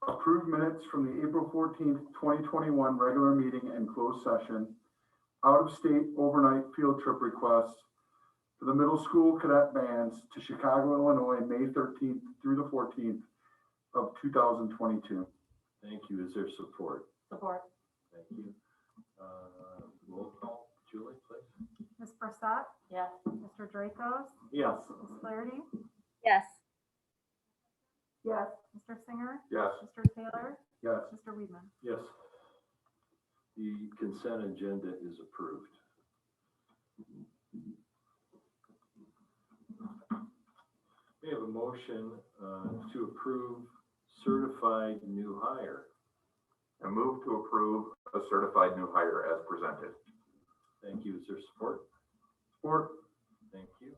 Approve minutes from the April 14th, 2021 regular meeting and closed session. Out-of-state overnight field trip requests for the middle school cadet bands to Chicago, Illinois, May 13th through the 14th of 2022. Thank you. Is there support? Support. Thank you. Roll call. Julie, please. Ms. Barset, Yes. Mr. Dracos, Yes. Ms. Flaherty, Yes. Yes, Mr. Singer, Yes. Mr. Taylor, Yes. Mr. Weedman. Yes. The consent agenda is approved. We have a motion to approve certified new hire. I move to approve a certified new hire as presented. Thank you. Is there support? Support. Thank you.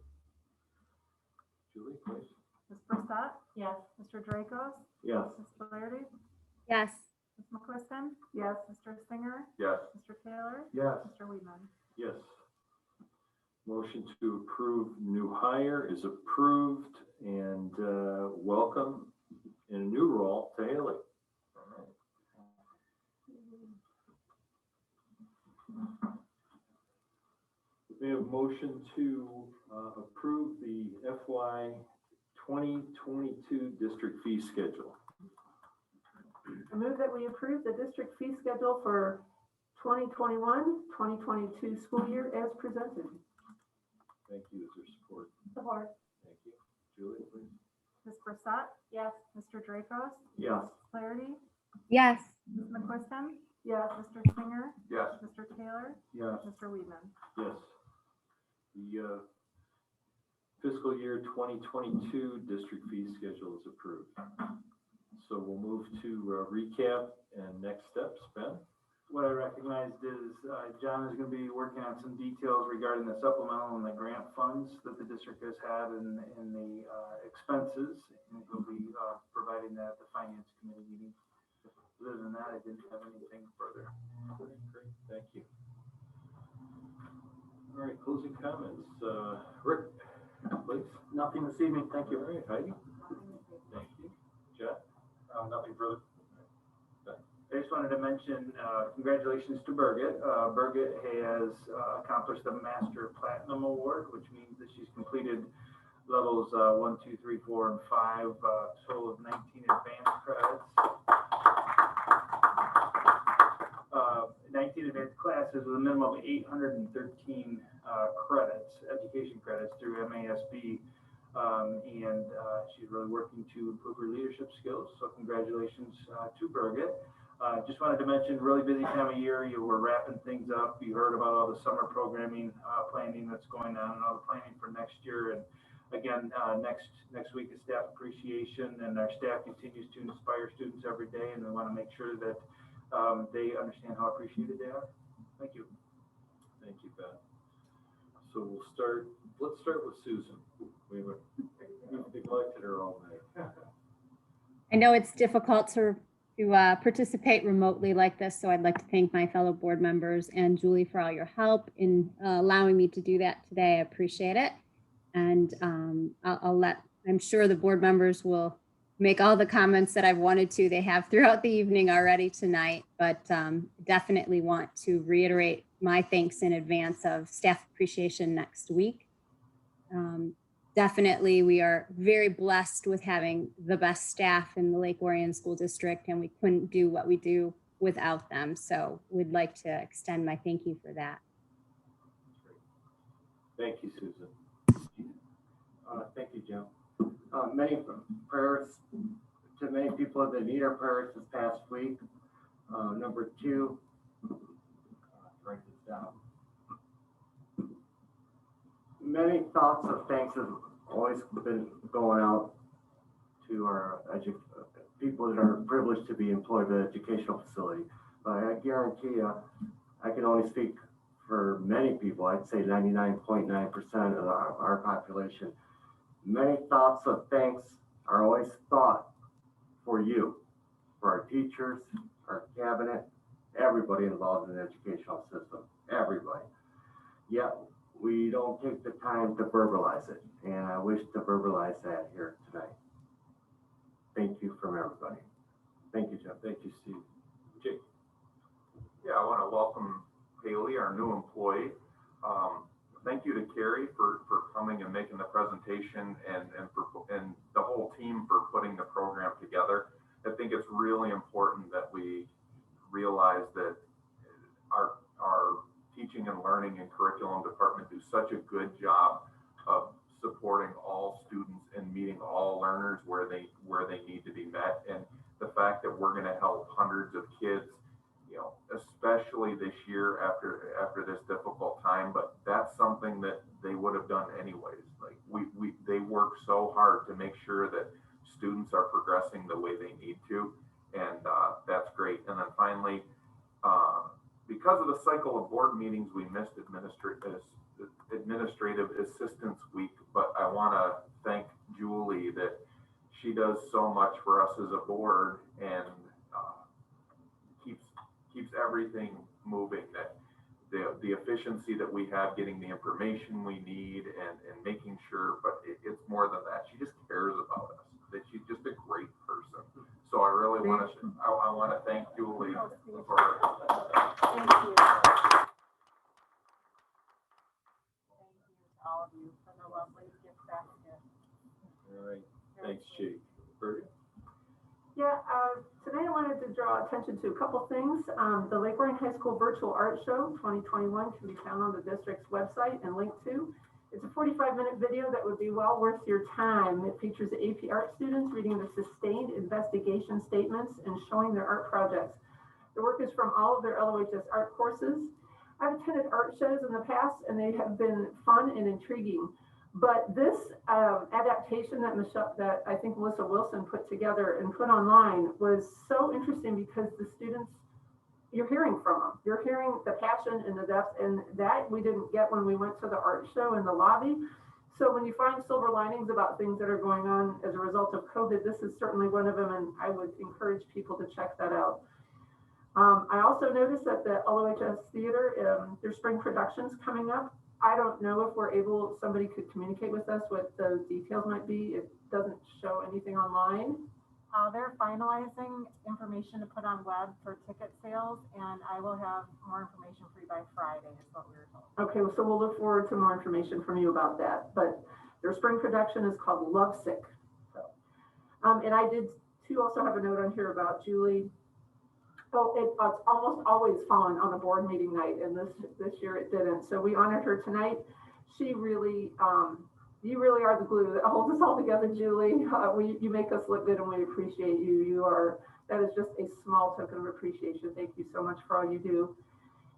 Julie, please. Ms. Barset, Yes. Mr. Dracos, Yes. Ms. Flaherty, Yes. Ms. McQuiston, yes, Mr. Singer, Yes. Mr. Taylor, Yes. Mr. Weedman. Yes. Motion to approve new hire is approved, and welcome in a new role to Haley. We have a motion to approve the FY 2022 district fee schedule. I move that we approve the district fee schedule for 2021-2022 school year as presented. Thank you. Is there support? Support. Thank you. Julie, please. Ms. Barset, Yes. Mr. Dracos, Yes. Ms. Flaherty, Yes. Ms. McQuiston, Yes, Mr. Singer, Yes. Mr. Taylor, Yes. Mr. Weedman. Yes. The fiscal year 2022 district fee schedule is approved. So we'll move to recap and next steps. Ben? What I recognized is John is going to be working on some details regarding the supplemental and the grant funds that the district has had in the expenses. And he'll be providing that at the finance committee meeting. Other than that, I didn't have anything further. Great, thank you. All right, closing comments. Rick, please. Nothing this evening. Thank All you. right, Heidi? Thank you. Jeff? Nothing further. I just wanted to mention, congratulations to Birgit. Birgit has accomplished the Master Platinum Award, which means that she's completed levels 1, 2, 3, 4, and 5, total of 19 advanced credits. 19 advanced classes with a minimum of 813 credits, education credits through MASB. And she's really working to improve her leadership skills. So congratulations to Birgit. Just wanted to mention, really busy time of year. We're wrapping things up. You heard about all the summer programming planning that's going on and all the planning for next year. And again, next week is staff appreciation, and our staff continues to inspire students every day, and we want to make sure that they understand how appreciated they are. Thank you. Thank you, Ben. So let's start with Susan. We've neglected her all night. I know it's difficult to participate remotely like this, so I'd like to thank my fellow board members and Julie for all your help in allowing me to do that today. I appreciate it. And I'm sure the board members will make all the comments that I've wanted to. They have throughout the evening already tonight, but definitely want to reiterate my thanks in advance of Staff Appreciation next week. Definitely, we are very blessed with having the best staff in the Lake Orion School District, and we couldn't do what we do without them. So we'd like to extend my thank you for that. Thank you, Susan. Thank you, Jim. Many prayers to many people that need our prayers this past week. Number 2, write this down. Many thoughts of thanks have always been going out to our people that are privileged to be employed at an educational facility. But I guarantee you, I can only speak for many people. I'd say 99.9% of our population. Many thoughts of thanks are always thought for you, for our teachers, our cabinet, everybody involved in the educational system, everybody. Yet we don't take the time to verbalize it, and I wish to verbalize that here tonight. Thank you from everybody. Thank you, Jeff. Thank you, Steve. Jake? Yeah, I want to welcome Haley, our new employee. Thank you to Carrie for coming and making the presentation and the whole team for putting the program together. I think it's really important that we realize that our teaching and learning and curriculum department do such a good job of supporting all students and meeting all learners where they need to be met. And the fact that we're going to help hundreds of kids, you know, especially this year after this difficult time, but that's something that they would have done anyways. Like they work so hard to make sure that students are progressing the way they need to, and that's great. And then finally, because of the cycle of board meetings, we missed administrative assistance week, but I want to thank Julie that she does so much for us as a board and keeps everything moving, that the efficiency that we have getting the information we need and making sure, but it's more than that. She just cares about us, that she's just a great person. So I really want to thank Julie for her. Thank you. Thank you to all of you for the lovely gift basket. All right. Thanks, Jake. Bertie? Yeah, today I wanted to draw attention to a couple things. The Lake Orion High School Virtual Art Show 2021 can be found on the district's website and linked to. It's a 45-minute video that would be well worth your time. It features AP art students reading the sustained investigation statements and showing their art projects. The work is from all of their LOHS art courses. I've attended art shows in the past and they have been fun and intriguing. But this adaptation that I think Melissa Wilson put together and put online was so interesting because the students, you're hearing from them. You're hearing the passion and the depth, and that we didn't get when we went to the art show in the lobby. So when you find silver linings about things that are going on as a result of COVID, this is certainly one of them, and I would encourage people to check that out. I also noticed that the LOHS Theater, their spring productions coming up. I don't know if we're able, somebody could communicate with us what those details might be. It doesn't show anything online. They're finalizing information to put on web for ticket sales, and I will have more information for you by Friday, is what we were told. Okay, so we'll look forward to more information from you about that. But their spring production is called Lovesick. So, and I did too also have a note on here about Julie. Oh, it's almost always fallen on a board meeting night, and this year it didn't. So we honored her tonight. She really, you really are the glue that holds us all together, Julie. You make us look good, and we appreciate you. That is just a small token of appreciation. Thank you so much for all you do.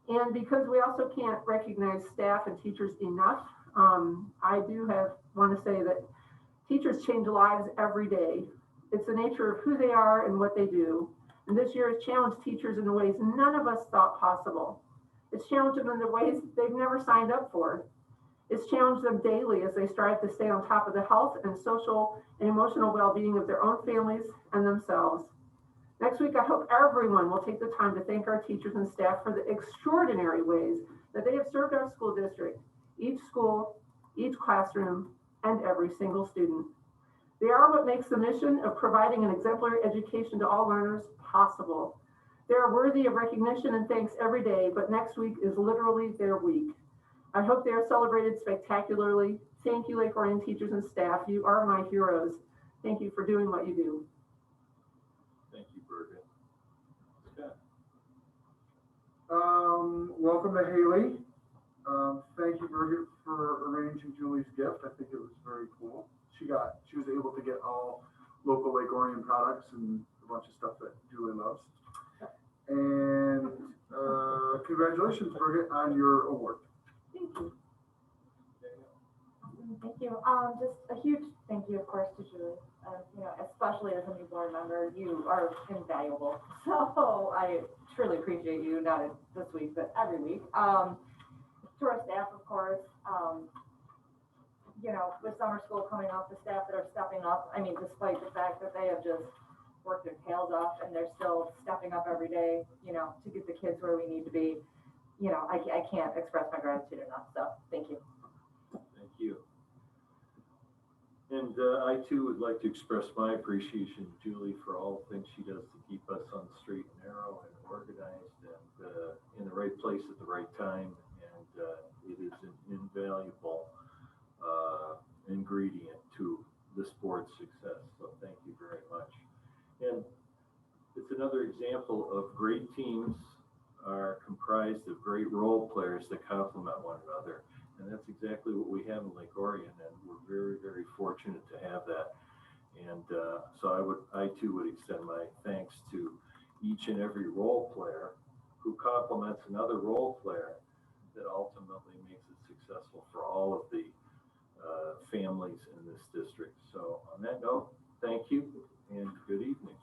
And because we also can't recognize staff and teachers enough, I do want to say that teachers change lives every day. It's the nature of who they are and what they do. And this year has challenged teachers in ways none of us thought possible. It's challenged them in the ways they've never signed up for. It's challenged them daily as they strive to stay on top of the health and social and emotional well-being of their own families and themselves. Next week, I hope everyone will take the time to thank our teachers and staff for the extraordinary ways that they have served our school district, each school, each classroom, and every single student. They are what makes the mission of providing an exemplary education to all learners possible. They are worthy of recognition and thanks every day, but next week is literally their week. I hope they are celebrated spectacularly. Thank you, Lake Orion teachers and staff. You are my heroes. Thank you for doing what you do. Thank you, Birgit. Scott. Welcome to Haley. Thank you, Birgit, for arranging Julie's gift. I think it was very cool. She was able to get all local Lake Orion products and a bunch of stuff that Julie loves. And congratulations, Birgit, on your award. Thank you. Thank you. Just a huge thank you, of course, to Julie. You know, especially as a new board member, you are invaluable. So I truly appreciate you, not this week, but every week. To our staff, of course, you know, with summer school coming up, the staff that are stepping up, I mean, despite the fact that they have just worked their tails off and they're still stepping up every day, you know, to get the kids where we need to be, you know, I can't express my gratitude enough. So thank you. Thank you. And I too would like to express my appreciation to Julie for all the things she does to keep us on the straight and narrow and organized and in the right place at the right time. And it is an invaluable ingredient to the sport's success. So thank you very much. And it's another example of great teams are comprised of great role players that complement one another. And that's exactly what we have in Lake Orion, and we're very, very fortunate to have that. And so I too would extend my thanks to each and every role player who complements another role player that ultimately makes it successful for all of the families in this district. So on that note, thank you and good evening.